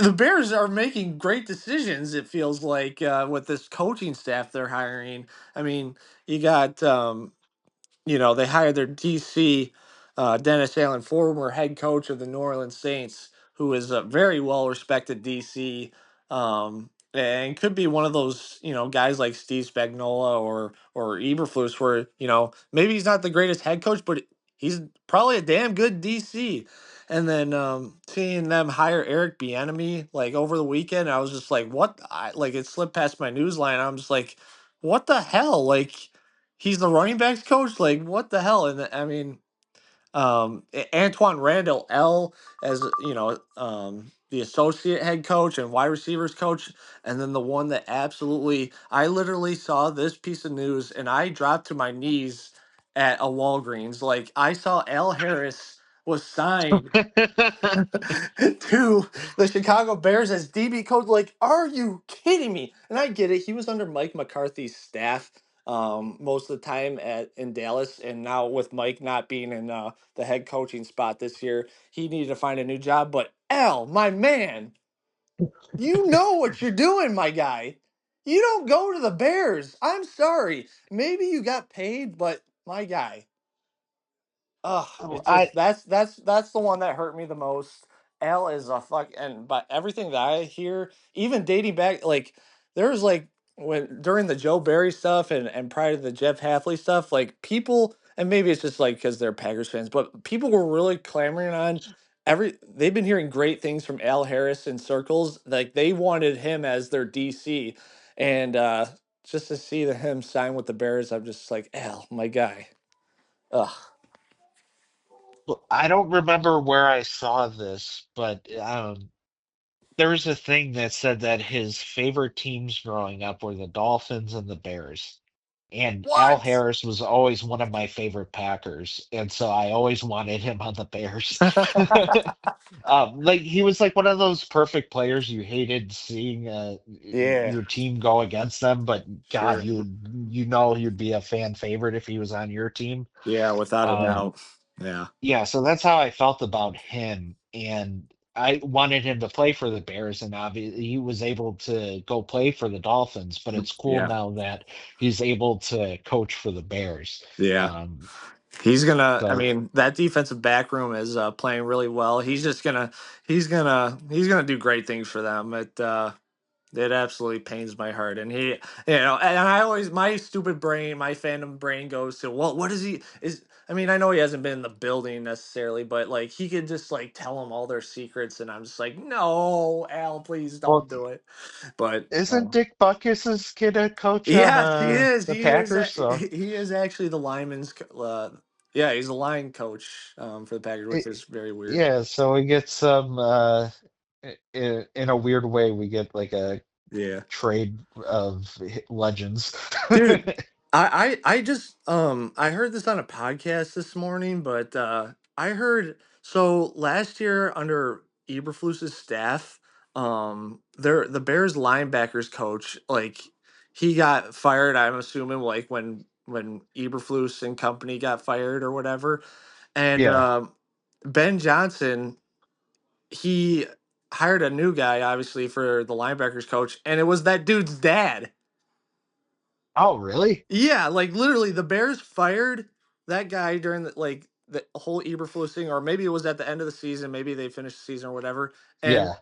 the Bears are making great decisions. It feels like with this coaching staff they're hiring. I mean, you got they hired their DC, Dennis Allen, former head coach of the New Orleans Saints, who is a very well respected DC, and could be one of those guys like Steve Spagnuolo or Eberflus, where maybe he's not the greatest head coach, but he's probably a damn good DC. And then seeing them hire Eric Bieniemy like over the weekend, I was just like, what? Like it slipped past my news line. I'm just like, what the hell? Like he's the running backs coach. Like what the hell? And I mean, Antoine Randall L as the associate head coach and wide receivers coach, and then the one that absolutely I literally saw this piece of news and I dropped to my knees at a Walgreens. Like I saw Al Harris was signed to the Chicago Bears as DB coach. Like, are you kidding me? And I get it. He was under Mike McCarthy's staff most of the time in Dallas, and now with Mike not being in the head coaching spot this year, he needed to find a new job. But Al, my man, you know what you're doing, my guy. You don't go to the Bears. I'm sorry. Maybe you got paid, but my guy, ugh, Oh, it just that's the one that hurt me the most. Al is a fuck, and but everything that I hear, even dating back, like there was like when during the Joe Barry stuff and prior to the Jeff Halfley stuff, like people, and maybe it's just like because they're Packers fans, but people were really clamoring on they've been hearing great things from Al Harris in circles, like they wanted him as their DC, and just to see him sign with the Bears, I'm just like Al, my guy, ugh. well, I don't remember where I saw this, but there was a thing that said that his favorite teams growing up were the Dolphins and the Bears. And Al What? Harris was always one of my favorite Packers, and so I always wanted him on the Bears. Like he was like one of those perfect players you hated seeing Yeah, your team go against them, but God, sure. you'd be a fan favorite if he was on your team. Yeah, without a Um, doubt. Yeah. yeah, so that's how I felt about him, and I wanted him to play for the Bears, and obviously he was able to go play for the Dolphins, but it's cool Yeah. now that he's able to coach for the Bears. Yeah. Um, I so mean, that defensive back room is playing really well. He's gonna do great things for them. It absolutely pains my heart. And and I always, my stupid brain, my fandom brain goes to, well, what is he, I mean, I know he hasn't been in the building necessarily, but like he could just like tell them all their secrets. And I'm just like, no, Al, please well, don't do it. But, isn't Dick Butkus's kid a coach on yes, he is. the He is. Packers? So He is actually the yeah, he's a line coach for the Packers, which it, is very weird. yeah, so we get some in a weird way we get like a Yeah. trade of legends. Dude, I just I heard this on a podcast this morning, but I heard so last year under Eberflus's staff, the Bears linebackers coach, like he got fired, I'm assuming like when Eberflus and company got fired or whatever. And Yeah. Ben Johnson he hired a new guy, obviously, for the linebackers coach, and it was that dude's dad. Oh, really? Yeah, like literally, the Bears fired that guy during the whole Eberflus thing, or maybe it was at the end of the season. Maybe they finished the season or whatever, and Yeah.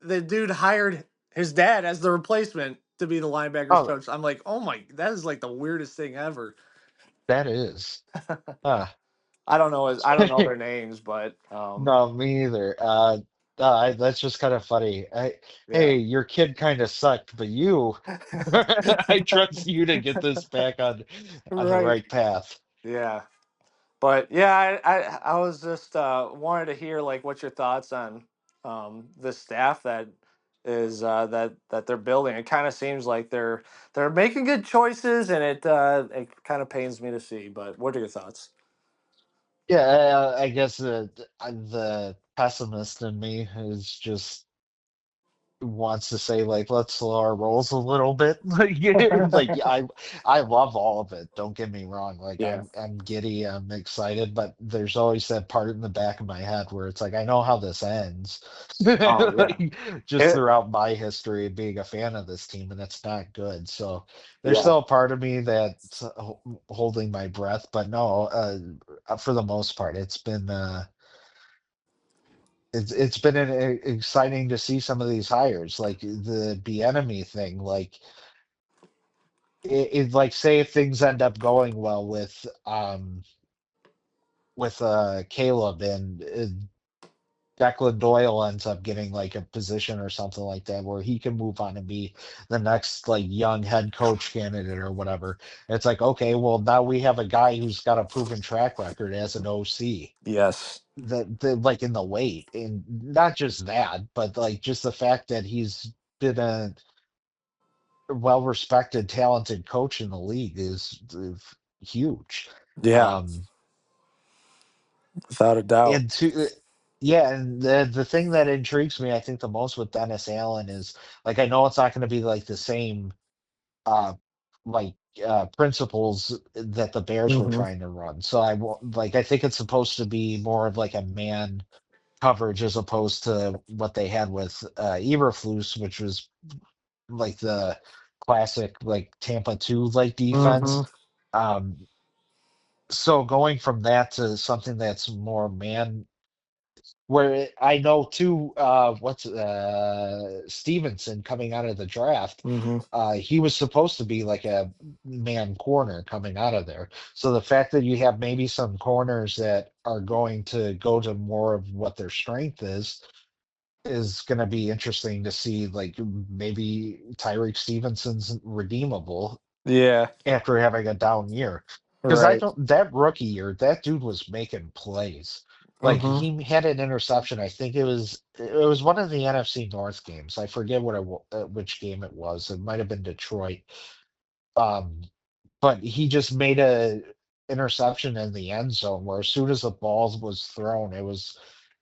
the dude hired his dad as the replacement to be the linebackers Oh, coach. I'm like, oh my, that is like the weirdest thing ever. that is. Huh. I don't know their names, but No, me either. That's just kind of funny. yeah, Hey, your kid kind of sucked, but you, I trust you to get this back on the right, right path. yeah. But yeah, I was just wanted to hear like what your thoughts on the staff that is that they're building. It kind of seems like they're making good choices, and it kind of pains me to see. But what are your thoughts? Yeah, I guess the pessimist in me is just wants to say like let's slow our rolls a little bit like I love all of it, don't get me wrong, like Yeah. I'm giddy, I'm excited, but there's always that part in the back of my head where it's like I know how this ends. Oh yeah. Like, just It, throughout my history of being a fan of this team, and it's not good, so there's yeah. still a part of me that's holding my breath, but no, for the most part it's been exciting to see some of these hires, like the enemy thing. Like like say if things end up going well with Caleb and Declan Doyle ends up getting like a position or something like that where he can move on and be the next like young head coach candidate or whatever. It's like, okay, well now we have a guy who's got a proven track record as an OC. Yes. The like in the weight, and not just that, but like just the fact that he's been a well-respected, talented coach in the league is huge. Yeah. Um, Without a doubt. and to yeah, and the thing that intrigues me, I think the most with Dennis Allen is like I know it's not going to be like the same uh like principles that the Bears were Hmm. trying to run. So like I think it's supposed to be more of like a man coverage as opposed to what they had with Eberflus, which was like the classic like Tampa 2 like Hmm. defense. Um, so going from that to something that's more man, where I know too, what's Stevenson coming out of the draft, Hmm. he was supposed to be like a man corner coming out of there. So the fact that you have maybe some corners that are going to go to more of what their strength is going to be interesting to see. Like maybe Tyreek Stevenson's redeemable Yeah. after having a down year. Because I Right. don't, that rookie year, that dude was making plays. Like Hmm. he had an interception. I think it was one of the NFC North games. I forget which game it was. It might have been Detroit. Um, but he just made a interception in the end zone where as soon as the ball was thrown,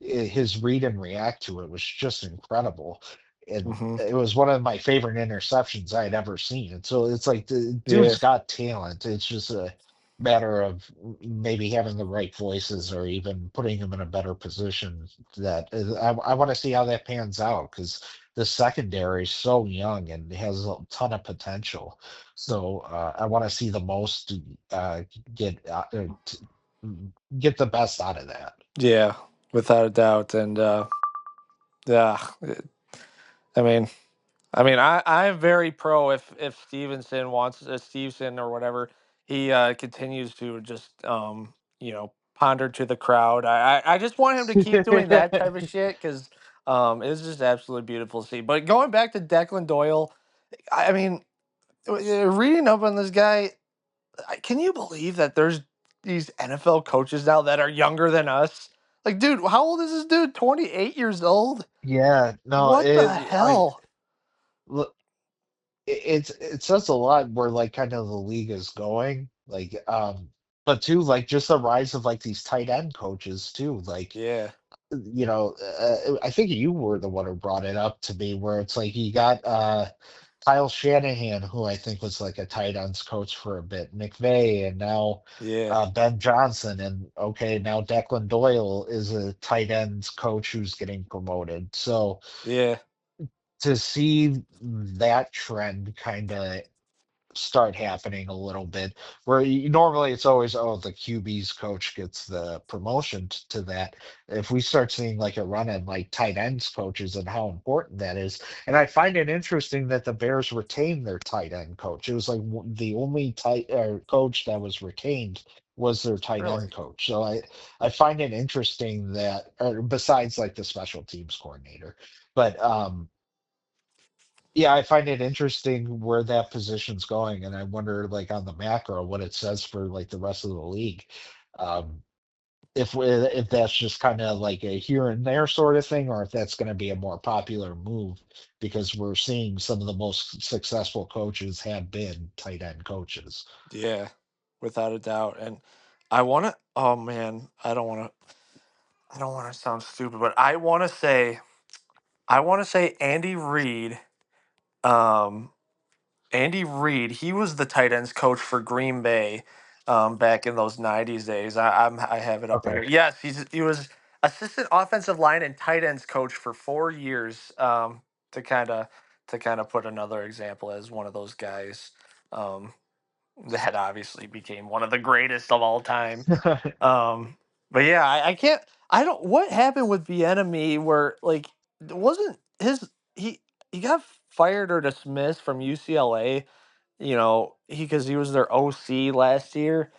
his read and react to it was just incredible. And Hmm. it was one of my favorite interceptions I had ever seen. And so it's like the Yeah. dude's got talent. It's just a matter of maybe having the right voices or even putting him in a better position. I want to see how that pans out because the secondary is so young and has a ton of potential. So I want to see the most uh, get get the best out of that. Yeah. Without a doubt. And yeah. I mean, I'm very pro if Stevenson wants Stevenson or whatever he continues to just ponder to the crowd. I just want him to keep doing that type of shit because it's just absolutely beautiful to see. But going back to Declan Doyle, I mean, reading up on this guy, can you believe that there's these NFL coaches now that are younger than us? Like, dude, how old is this dude? 28 years old. Yeah, no, What the hell? look, it says a lot where like kind of the league is going. Like, but too like just the rise of like these tight end coaches too. Like, Yeah. I think you were the one who brought it up to me where it's like you got Kyle Shanahan, who I think was like a tight ends coach for a bit, McVay, and now Yeah. Ben Johnson, and okay, now Declan Doyle is a tight ends coach who's getting promoted. So Yeah. to see that trend kind of start happening a little bit where normally it's always, oh, the QB's coach gets the promotion to that. If we start seeing like a run in like tight ends coaches and how important that is. And I find it interesting that the Bears retained their tight end coach. It was like the only tight coach that was retained was their tight Really? end coach. So I find it interesting that, besides like the special teams coordinator, but yeah, I find it interesting where that position's going, and I wonder, like on the macro, what it says for like the rest of the league. Um, if that's just kind of like a here and there sort of thing, or if that's going to be a more popular move, because we're seeing some of the most successful coaches have been tight end coaches. Yeah. Without a doubt. And I want to. Oh man, I don't want to. I don't want to sound stupid, but I want to say. I want to say Andy Reid. Um, Andy Reid, he was the tight ends coach for Green Bay back in those '90s days. I have it up right Okay. here. Yes, he was assistant offensive line and tight ends coach for 4 years. To kind of put another example as one of those guys um, that obviously became one of the greatest of all time. Um, but yeah, I can't. I don't. What happened with Bieniemy? Where like wasn't his he got fired or dismissed from UCLA? You know, because he was their OC last year.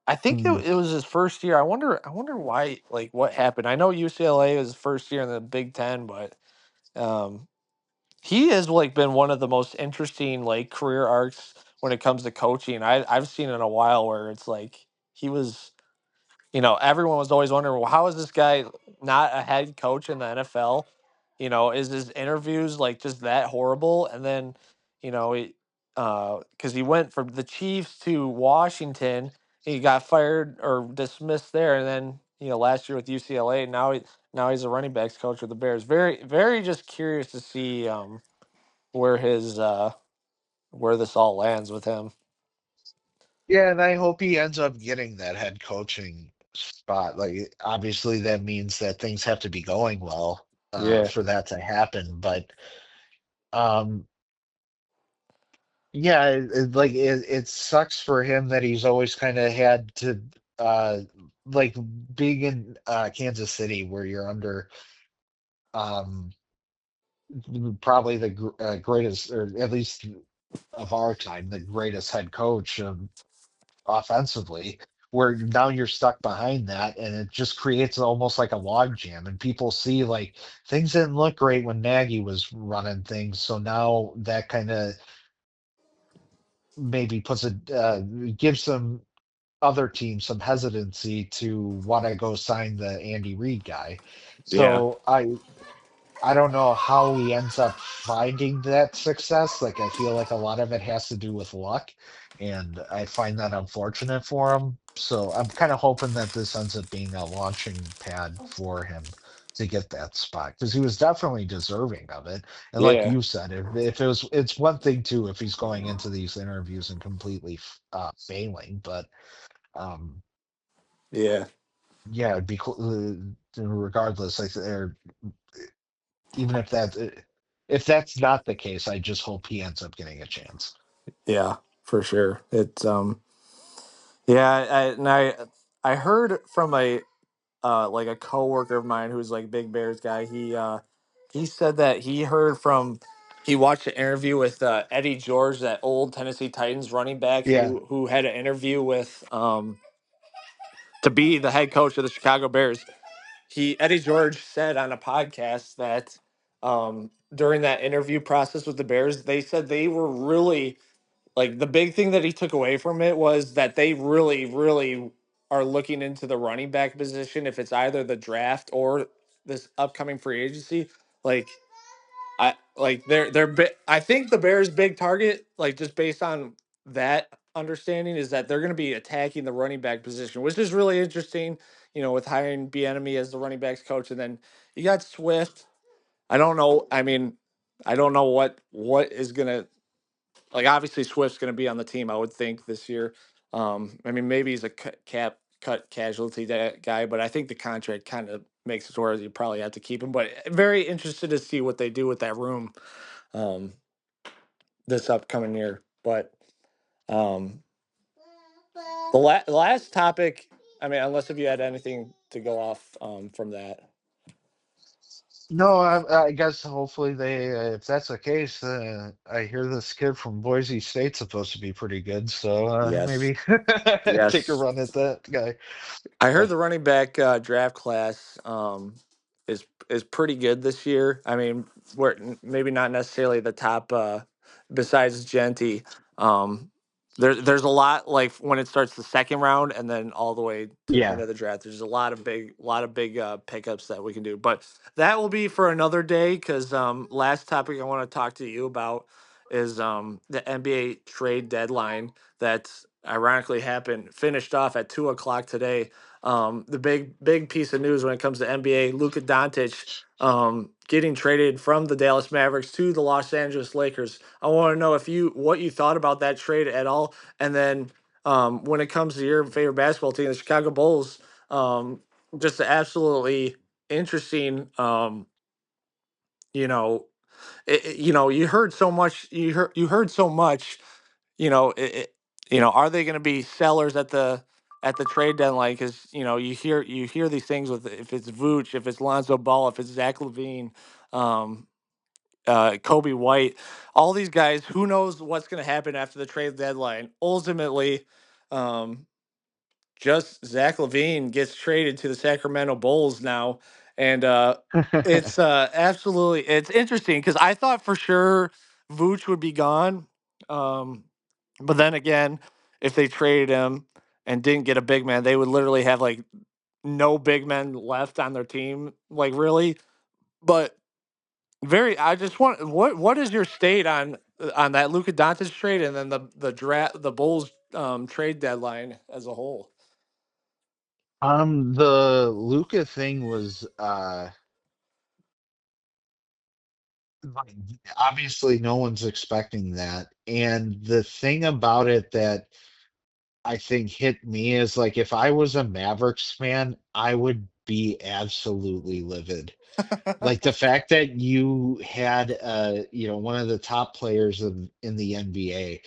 I think Hmm. it was his first year. I wonder why. Like what happened? I know UCLA was his first year in the Big Ten, but um, he has like been one of the most interesting like career arcs when it comes to coaching. I've seen in a while where it's like he was, everyone was always wondering, well, how is this guy not a head coach in the NFL? Is his interviews like just that horrible? And then, because he went from the Chiefs to Washington, he got fired or dismissed there, and then last year with UCLA, now he's a running backs coach with the Bears. Very, very just curious to see where his where this all lands with him. Yeah, and I hope he ends up getting that head coaching spot. Like, obviously, that means that things have to be going well Yeah, for that to happen. But um, yeah, it sucks for him that he's always kind of had to uh, like being in Kansas City, where you're under um, probably the greatest, or at least of our time, the greatest head coach. Offensively, where now you're stuck behind that, and it just creates almost like a log jam. And people see like things didn't look great when Nagy was running things, so now that kind of maybe puts a gives some other teams some hesitancy to want to go sign the Andy Reid guy. yeah, So I don't know how he ends up finding that success. Like, I feel like a lot of it has to do with luck, and I find that unfortunate for him. So I'm kind of hoping that this ends up being a launching pad for him to get that spot, because he was definitely deserving of it. And like yeah, you said, if it was, it's one thing too if he's going into these interviews and completely failing, but um, yeah, yeah, it'd be cool. Regardless, like, or even if that's not the case, I just hope he ends up getting a chance. yeah, for sure. It's yeah, I heard from a like a coworker of mine who's like big Bears guy. He said that he watched an interview with Eddie George, that old Tennessee Titans running back Yeah, who had an interview with to be the head coach of the Chicago Bears. Eddie George said on a podcast that during that interview process with the Bears, they said they were really like the big thing that he took away from it was that they really, really are looking into the running back position if it's either the draft or this upcoming free agency. Like I think the Bears' big target, like just based on that understanding, is that they're going to be attacking the running back position, which is really interesting. With hiring Bieniemy as the running backs coach, and then you got Swift. I don't know. I mean, I don't know what is gonna. like obviously Swift's going to be on the team, I would think this year. I mean, maybe he's a cut casualty guy, but I think the contract kind of makes it where you probably have to keep him. But very interested to see what they do with that room um, this upcoming year. But um, the last topic, I mean, unless if you had anything to go off from that. No, I guess hopefully they, if that's the case, I hear this kid from Boise State's supposed to be pretty good, so Yes. maybe take a Yes. run at that guy. I heard Uh, the running back draft class is pretty good this year. I mean, we're maybe not necessarily the top besides Genty. Um, there's a lot like when it starts the second round and then all the way to the end yeah. of the draft. There's a lot of big pickups that we can do. But that will be for another day because last topic I want to talk to you about is the NBA trade deadline that's ironically happened finished off at 2 o'clock today. The big piece of news when it comes to NBA, Luka Doncic getting traded from the Dallas Mavericks to the Los Angeles Lakers. I want to know if you what you thought about that trade at all, and then when it comes to your favorite basketball team, the Chicago Bulls, just absolutely interesting. You know, you heard so much. You heard so much are they going to be sellers at the trade deadline? Because you hear these things with if it's Vooch, if it's Lonzo Ball, if it's Zach Levine, um, Kobe White, all these guys. Who knows what's going to happen after the trade deadline? Ultimately, um, just Zach Levine gets traded to the Sacramento Bulls now, and it's absolutely it's interesting because I thought for sure Vooch would be gone. Um, but then again, if they traded him and didn't get a big man, they would literally have like no big men left on their team. Like really, but I just want what is your state on that Luka Doncic trade and then the Bulls trade deadline as a whole? The Luca thing was like, obviously no one's expecting that. And the thing about it that I think hit me is like if I was a Mavericks fan, I would be absolutely livid. Like the fact that you had one of the top players in the NBA.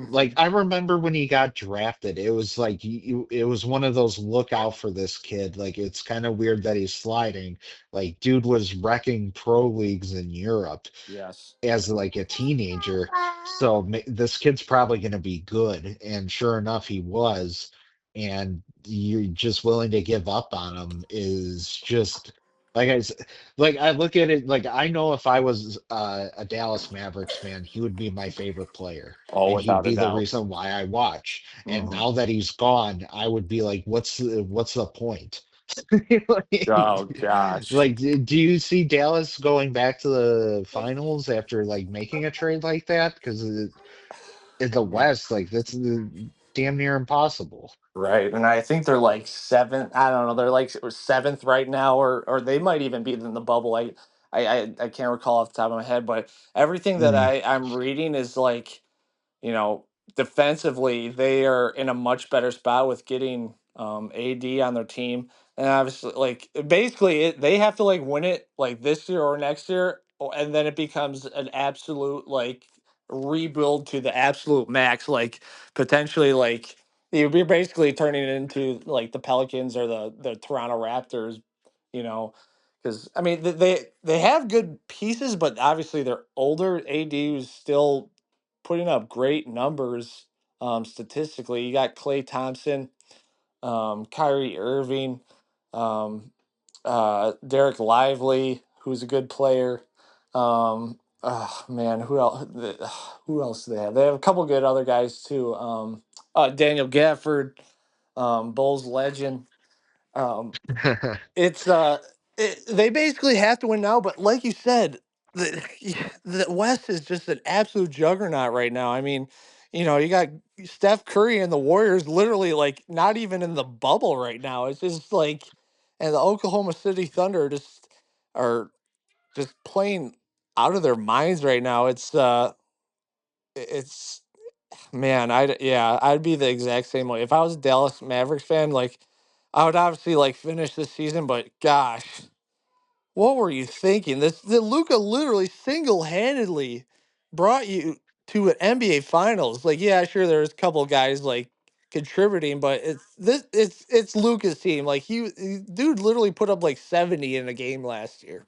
Like Mhm. I remember when he got drafted, it was like it was one of those look out for this kid. Like it's kind of weird that he's sliding. Like dude was wrecking pro leagues in Europe Yes. as like a teenager. So this kid's probably going to be good. And sure enough, he was. And you're just willing to give up on him is just like like I look at it like I know if I was a Dallas Mavericks fan, he would be my favorite player. Oh, And he'd without a be the doubt. reason why I watch. And Mhm. now that he's gone, I would be like, what's the point? Oh Like, gosh. like, do you see Dallas going back to the finals after like making a trade like that? Because in the West, like that's damn near impossible. Right. And I think they're like seventh. I don't know. They're like seventh right now, or they might even be in the bubble. I can't recall off the top of my head, but everything that Mm. I'm reading is like you know, defensively, they are in a much better spot with getting AD on their team. And obviously, like basically, they have to like win it like this year or next year, and then it becomes an absolute like rebuild to the absolute max. Like potentially, like you're basically turning it into like the Pelicans or the Toronto Raptors. You know, because I mean they have good pieces, but obviously they're older. AD is still putting up great numbers statistically. You got Clay Thompson, Kyrie Irving, um, Derek Lively, who's a good player. Oh man, who else? Who else do they have? They have a couple good other guys too. Daniel Gafford, Bulls legend. Um, it's they basically have to win now, but like you said, the the West is just an absolute juggernaut right now. I mean, you got Steph Curry and the Warriors literally like not even in the bubble right now. It's just like and the Oklahoma City Thunder just are just playing out of their minds right now. it's man, I'd be the exact same way. If I was a Dallas Mavericks fan, like I would obviously like finish this season, but gosh, what were you thinking? The Luka literally single handedly brought you to an NBA Finals. Like, yeah, sure, there was a couple guys like contributing, but it's Luka's team. Like dude literally put up like 70 in a game last year.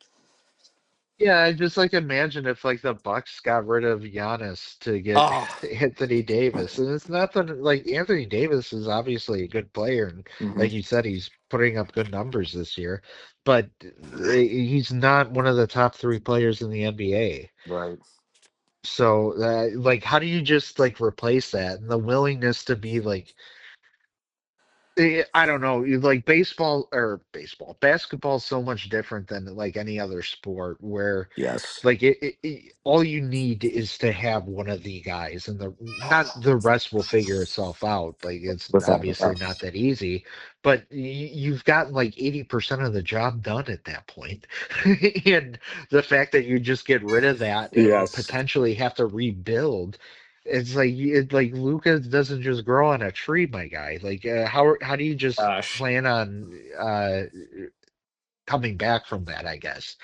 Yeah, I just like imagine if like the Bucks got rid of Giannis to get Oh, Anthony Davis. And it's nothing like Anthony Davis is obviously a good player and hmm like you said, he's putting up good numbers this year, but he's not one of the top three players in the NBA. right. So like how do you just like replace that? And the willingness to be like I don't know. Like basketball is so much different than like any other sport where Yes. like all you need is to have one of the guys and not the rest will figure itself out. Like it's Without a obviously doubt. not that easy, but you've gotten like 80% of the job done at that point. And the fact that you just get rid of that and Yes. potentially have to rebuild it's like like Luca doesn't just grow on a tree, my guy. Like how do you just Gosh. plan on coming back from that, I guess?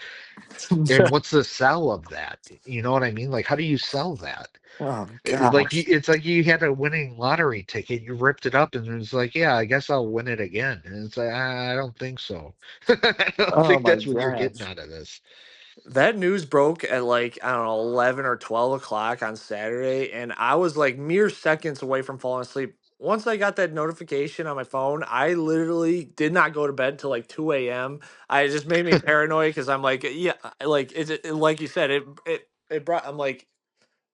And what's the sell of that? You know what I mean? Like how do you sell that? Oh Like gosh. it's like you had a winning lottery ticket, you ripped it up, and it's like, yeah, I guess I'll win it again. And it's like, I don't think so. I don't Oh think my that's what you're getting gosh. out of this. That news broke at like, I don't know, 11 or 12 o'clock on Saturday. And I was like mere seconds away from falling asleep. Once I got that notification on my phone, I literally did not go to bed till like 2 a.m. I it just made me paranoid because I'm like, yeah, like, like you said, it brought, I'm like,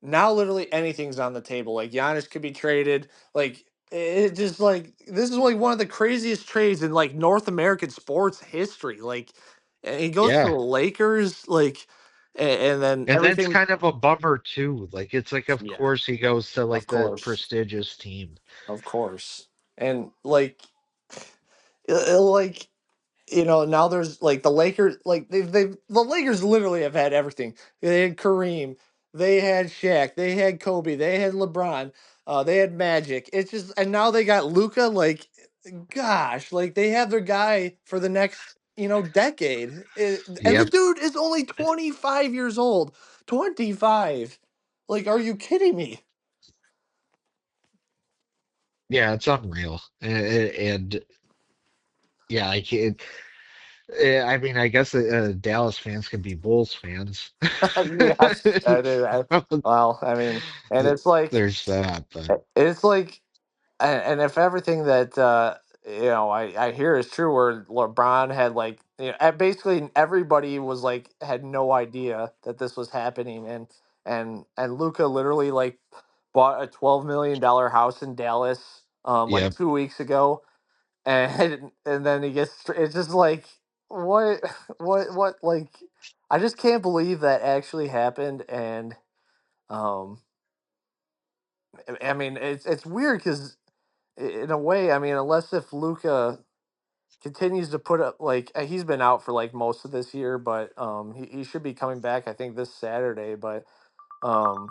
now literally anything's on the table. Like Giannis could be traded. Like it just like this is like one of the craziest trades in like North American sports history. Like and he goes to the Yeah. Lakers. Like and then And that's everything. kind of a bummer too. Like it's like of Yeah, course he goes to of like the course, prestigious team. of course, and like like now there's like the Lakers, like they've the Lakers literally have had everything. They had Kareem, they had Shaq, they had Kobe, they had LeBron, they had Magic. It's just and now they got Luca. Like, gosh, like they have their guy for the next decade. And the Yep. dude is only 25 years old. 25. Like, are you kidding me? Yeah, it's unreal. And yeah, I can't. I mean, I guess Dallas fans can be Bulls fans. Yes, I do. Well, I mean, and Th- it's like There's that, but it's like and if everything that I hear is true, where LeBron had like basically everybody was like had no idea that this was happening, and Luca literally like bought a $12 million house in Dallas like yep. 2 weeks ago, and then he gets it's just like what what like I just can't believe that actually happened, and um I mean it's weird because in a way, I mean, unless if Luca continues to put up like he's been out for like most of this year, but he should be coming back. I think this Saturday, but um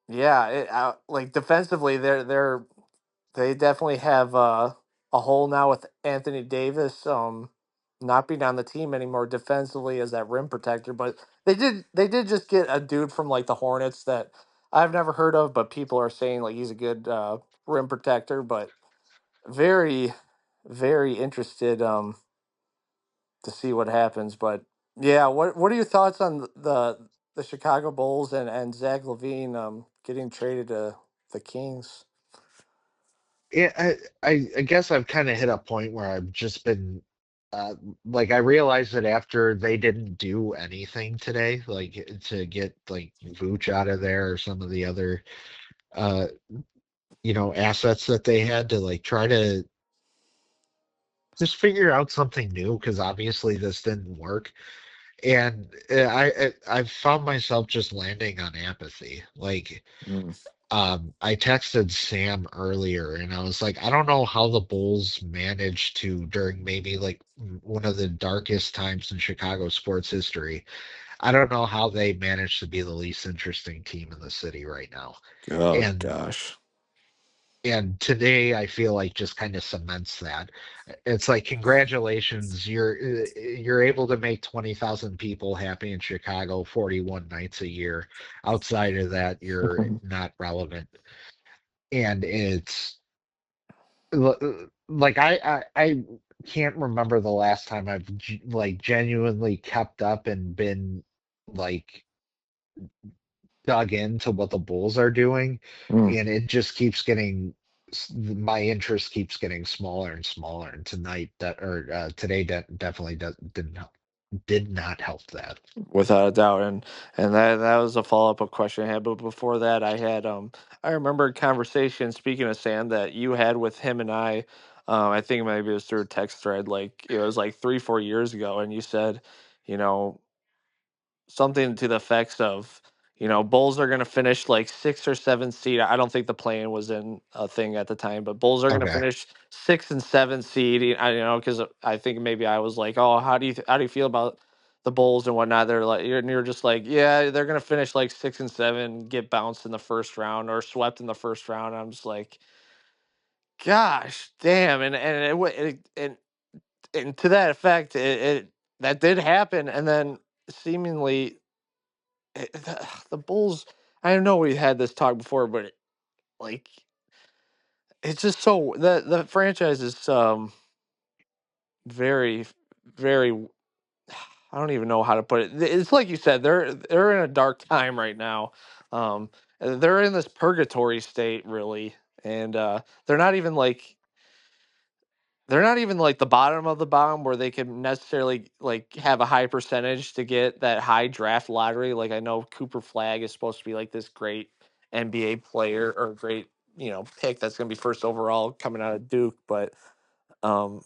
yeah, like defensively, they definitely have a hole now with Anthony Davis not being on the team anymore defensively as that rim protector. But they did just get a dude from like the Hornets that I've never heard of, but people are saying like he's a good rim protector, but very, very interested to see what happens. But yeah, what are your thoughts on the Chicago Bulls and Zach Lavine getting traded to the Kings? Yeah, I guess I've kind of hit a point where I've just been uh like I realized that after they didn't do anything today, like to get like Vooch out of there or some of the other uh assets that they had to like try to just figure out something new because obviously this didn't work. And I've found myself just landing on apathy. Like Mm. I texted Sam earlier and I was like, I don't know how the Bulls managed to during maybe like one of the darkest times in Chicago sports history. I don't know how they managed to be the least interesting team in the city right now. Oh And gosh. and today I feel like just kind of cements that. It's like congratulations, you're able to make 20,000 people happy in Chicago 41 nights a year. Outside of that, you're not relevant. And it's like I can't remember the last time I've like genuinely kept up and been like dug into what the Bulls are doing, Mm. and it just keeps getting my interest keeps getting smaller and smaller. And tonight that or today definitely did not help that. Without a doubt, and that was a follow up question I had. But before that, I had I remember a conversation. Speaking of Sam, that you had with him and I. I think maybe it was through a text thread. Like it was like 3 4 years ago, and you said, you know, something to the effects of, Bulls are going to finish like 6 or 7 seed. I don't think the plan was in a thing at the time, but Bulls are going to Okay. finish 6 and 7 seed. Because I think maybe I was like, oh, how do you feel about the Bulls and whatnot? They're like, you're just like, yeah, they're going to finish like 6 and 7, get bounced in the first round or swept in the first round. I'm just like, gosh, damn, and to that effect, it that did happen, and then seemingly the Bulls. I know we had this talk before, but like it's just so the franchise is very very. I don't even know how to put it. It's like you said, they're in a dark time right now. They're in this purgatory state, really, and they're not even like the bottom of the bottom where they can necessarily like have a high percentage to get that high draft lottery. Like I know Cooper Flag is supposed to be like this great NBA player or great, pick that's going to be first overall coming out of Duke, but um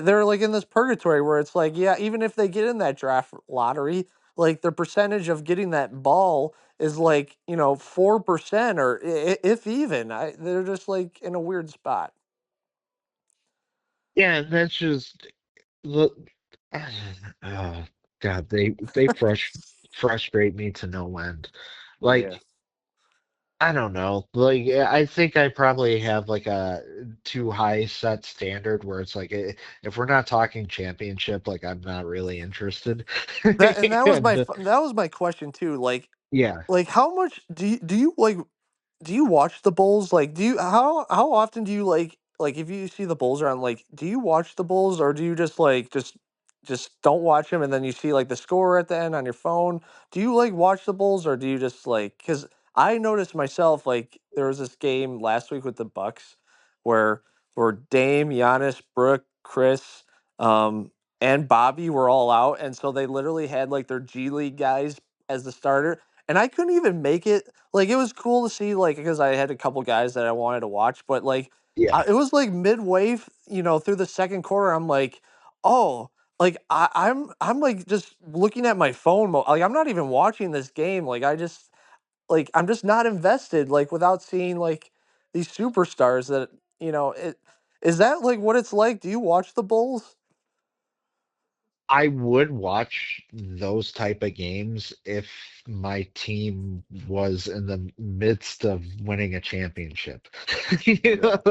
they're like in this purgatory where it's like, yeah, even if they get in that draft lottery, like their percentage of getting that ball is like, 4% or if even. They're just like in a weird spot. Yeah, and that's just look. Oh, God, they frustrate me to no end. Yeah. Like I don't know. Like I think I probably have like a too high set standard where it's like if we're not talking championship, like I'm not really interested. And That was my question too. yeah, Like how much do you watch the Bulls? Like, how often do you like if you see the Bulls are on, like, do you watch the Bulls or do you just like just don't watch them and then you see like the score at the end on your phone? Do you like watch the Bulls or do you just like? Because I noticed myself, like there was this game last week with the Bucks where Dame, Giannis, Brooke, Chris, um, and Bobby were all out, and so they literally had like their G League guys as the starter, and I couldn't even make it. Like it was cool to see, like because I had a couple guys that I wanted to watch, but like yeah. it was like midway, through the second quarter. I'm like, oh, like I'm like just looking at my phone. Like I'm not even watching this game. Like I'm just not invested. Like without seeing like these superstars that it is that like what it's like. Do you watch the Bulls? I would watch those type of games if my team was in the midst of winning a championship. You Yeah. know,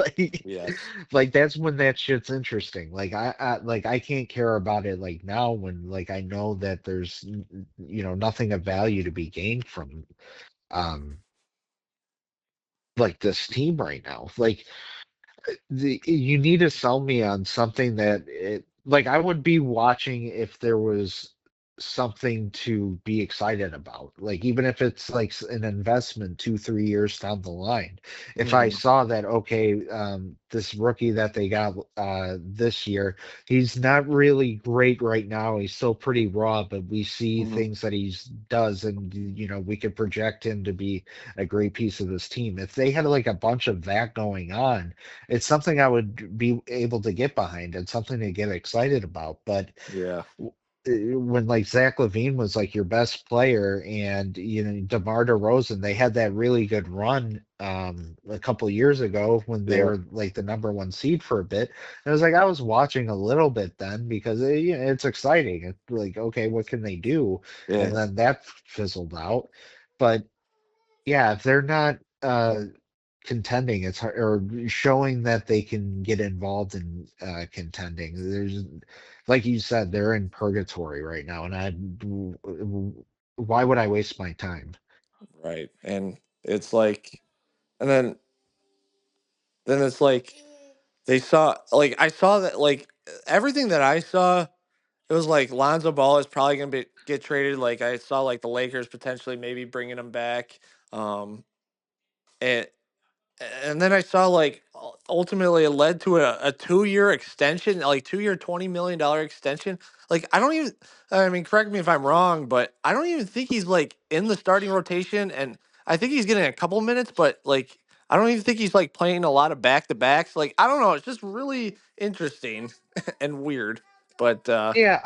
Yes. like that's when that shit's interesting. Like like I can't care about it like now when like I know that there's nothing of value to be gained from um like this team right now. Like you need to sell me on something that like I would be watching if there was something to be excited about. Like even if it's like an investment 2 3 years down the line. If I Hmm. saw that okay, this rookie that they got this year, he's not really great right now. He's still pretty raw, but we see Hmm. things that he's does, and we could project him to be a great piece of this team. If they had like a bunch of that going on, it's something I would be able to get behind and something to get excited about. But Yeah. when like Zach Lavine was like your best player, and you know DeMar DeRozan, they had that really good run a couple years ago when they Yeah. were like the number one seed for a bit. And it was like I was watching a little bit then because you know, it's exciting. It's like, okay, what can they do? And Yeah. then that fizzled out. But yeah, if they're not contending, it's hard, or showing that they can get involved in contending. There's, like you said, they're in purgatory right now, and why would I waste my time? Right. And it's like, and then it's like they saw, like I saw that, like everything that I saw, it was like Lonzo Ball is probably gonna get traded. Like I saw like the Lakers potentially maybe bringing him back. Um, and and then I saw like ultimately it led to a 2 year extension, like 2 year $20 million extension. Like I don't even, I mean, correct me if I'm wrong, but I don't even think he's like in the starting rotation, and I think he's getting a couple minutes, but like I don't even think he's like playing a lot of back to backs. Like I don't know, it's just really interesting and weird. But Yeah,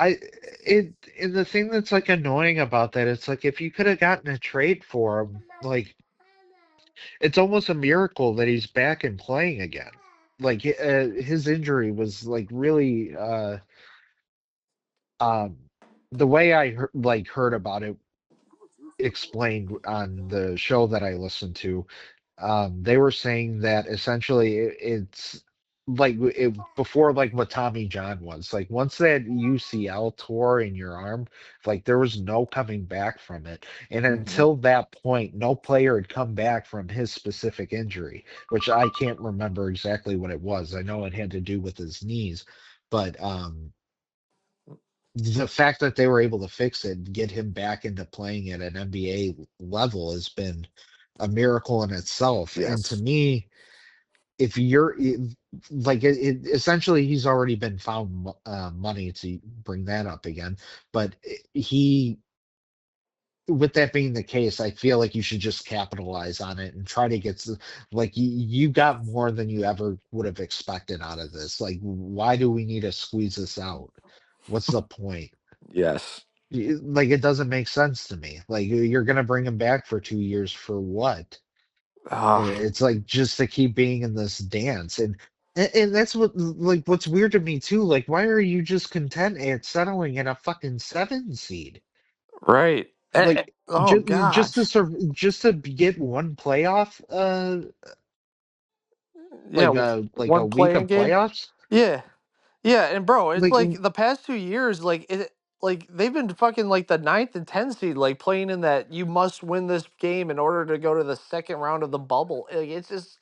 and the thing that's like annoying about that, it's like if you could have gotten a trade for him, like it's almost a miracle that he's back and playing again. Like his injury was like really um the way I heard about it explained on the show that I listened to. They were saying that essentially it's like before, like what Tommy John was. Like once that UCL tore in your arm, like there was no coming back from it. And Mhm. until that point, no player had come back from his specific injury, which I can't remember exactly what it was. I know it had to do with his knees, but the fact that they were able to fix it and get him back into playing at an NBA level has been a miracle in itself. And to Yes. me, if like essentially he's already been found money to bring that up again, but he with that being the case, I feel like you should just capitalize on it and try to like you got more than you ever would have expected out of this. Like, why do we need to squeeze this out? What's the point? Yes. Like it doesn't make sense to me. Like you're gonna bring him back for 2 years for what? Ah, It's like just to keep being in this dance, and that's what like what's weird to me too. Like why are you just content at settling at a fucking 7 seed? right. Like Oh gosh. just to get one playoff Yeah, like a one week playing of game. playoffs? Yeah. Yeah, and bro, it's Like like the past 2 years, like they've been fucking like the ninth and 10th seed, like playing in that you must win this game in order to go to the second round of the bubble. Like, it's just,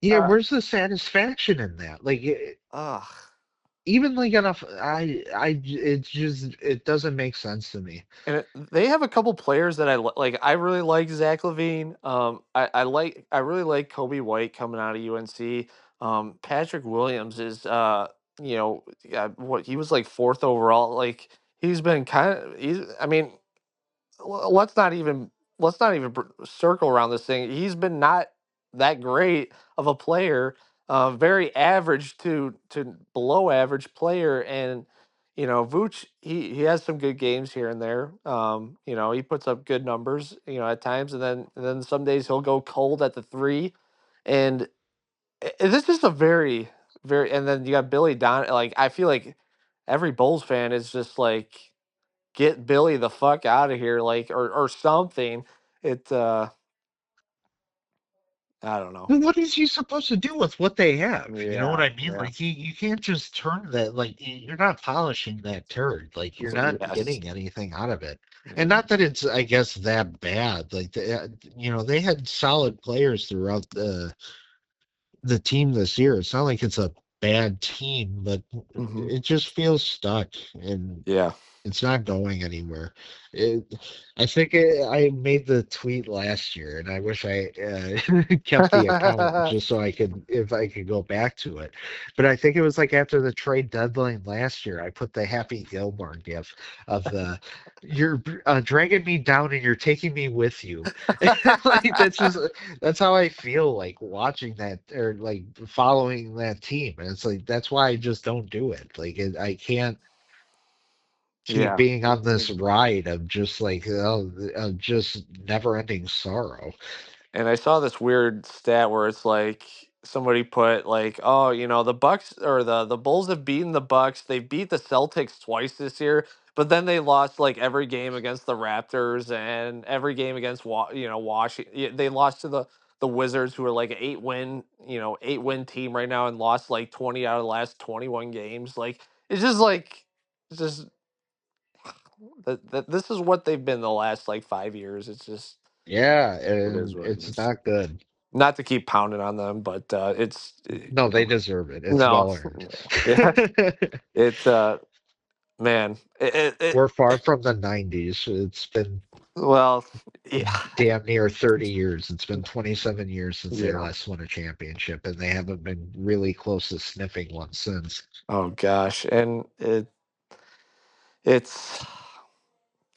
yeah, uh, where's the satisfaction in that? Like ugh. even like enough it just it doesn't make sense to me. And they have a couple players that like. I really like Zach Levine. I really like Kobe White coming out of UNC. Patrick Williams is what he was like fourth overall. Like he's been kind of he's. I mean, let's not even circle around this thing. He's been not that great of a player, very average to below average player, and Vooch he has some good games here and there. He puts up good numbers, at times, and then some days he'll go cold at the three, and this is a very very. And then you got Billy Don. Like I feel like every Bulls fan is just like get Billy the fuck out of here, like or something. It I don't know. Well, what is he supposed to do with what they have? You know what Yeah, I mean? yeah. Like you can't just turn that like you're not polishing that turd. Like you're not Yes. getting anything out of it. And Mhm. not that it's I guess that bad. Like you know, they had solid players throughout the team this year. It's not like it's a bad team, but Mhm. it just feels stuck and Yeah. it's not going anywhere. It, I think I made the tweet last year, and I wish I kept the account just so I could, if I could go back to it. But I think it was like after the trade deadline last year, I put the Happy Gilmore gif of the you're dragging me down and you're taking me with you. Like that's how I feel like watching that or like following that team, and it's like that's why I just don't do it. Like I can't. keep Yeah. being on this ride of just like of just never-ending sorrow. And I saw this weird stat where it's like somebody put like, oh, the Bucks or the Bulls have beaten the Bucks. They beat the Celtics twice this year, but then they lost like every game against the Raptors and every game against Washington. They lost to the Wizards, who are like an 8-win team right now, and lost like 20 out of the last 21 games. Like it's just that this is what they've been the last like 5 years. It's just Yeah, it is and what it it's is. not good. Not to keep pounding on them, but No, they deserve it. It's no, well earned. yeah, it man, We're far from the 90s. It's been well, yeah, damn near 30 years. It's been 27 years since they yeah. last won a championship, and they haven't been really close to sniffing one since. Oh gosh, and it's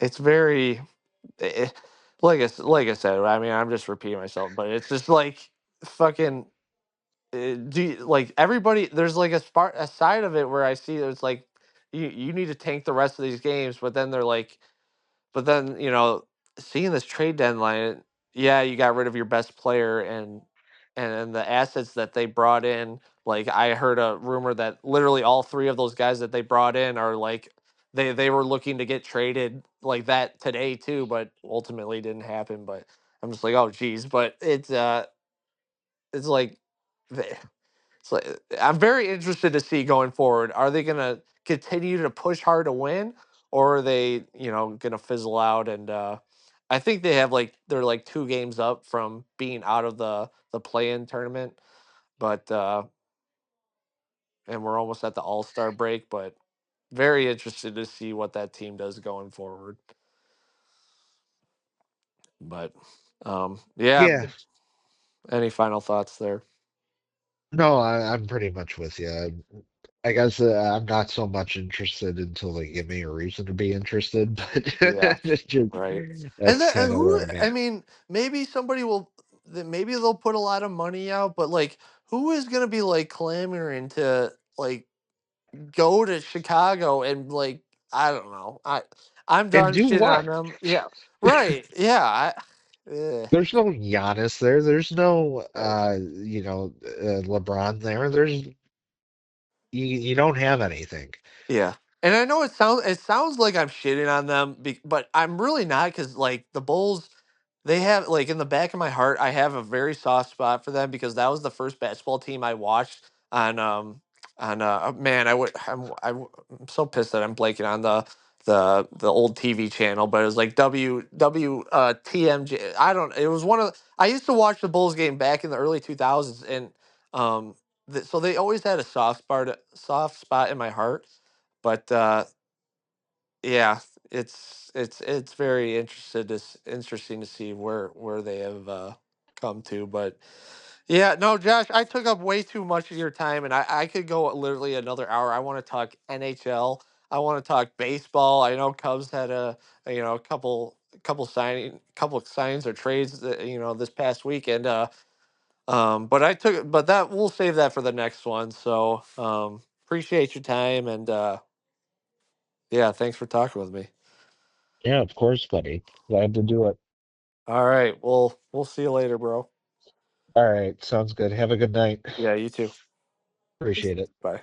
it's very it, like I said. I mean, I'm just repeating myself, but it's just like fucking. Like everybody, there's like a side of it where I see there's like you need to tank the rest of these games, but then they're like, but then, seeing this trade deadline, yeah, you got rid of your best player and the assets that they brought in. Like I heard a rumor that literally all three of those guys that they brought in are like they were looking to get traded like that today too, but ultimately didn't happen. But I'm just like, oh geez, but it's like so I'm very interested to see going forward. Are they going to continue to push hard to win, or are they, going to fizzle out? And I think they're like 2 games up from being out of the play-in tournament, but and we're almost at the All-Star break. But very interested to see what that team does going forward. But yeah. Yeah, Any final thoughts there? no, I'm pretty much with you. I guess I'm not so much interested until they give me a reason to be interested, but Yeah. it's just, Right. And that's kind of who? where I'm I at. mean, maybe somebody will. Maybe they'll put a lot of money out, but like, who is gonna be like clamoring to like go to Chicago and like I don't know. I'm And done do shitting on what? them. Yeah. Right. Yeah. Eh, There's no Giannis there. There's no right. LeBron there. You don't have anything. Yeah. And I know it sounds like I'm shitting on them, but I'm really not because like the Bulls, they have like in the back of my heart, I have a very soft spot for them because that was the first basketball team I watched man, I'm so pissed that I'm blanking on the old TV channel, but it was like TMJ. I don't. It was one of. I used to watch the Bulls game back in the early 2000s, and um, so they always had a soft spot in my heart. But yeah, it's very interesting to see where they have come to. But yeah, no, Josh, I took up way too much of your time, and I could go literally another hour. I want to talk NHL. I want to talk baseball. I know Cubs had a couple signings or trades this past weekend. But that we'll save that for the next one. So appreciate your time and yeah, thanks for talking with me. Yeah, of course, buddy. Glad to do it. All right, well, we'll see you later, bro. All right, sounds good. Have a good night. Yeah, you too. Appreciate it. Bye.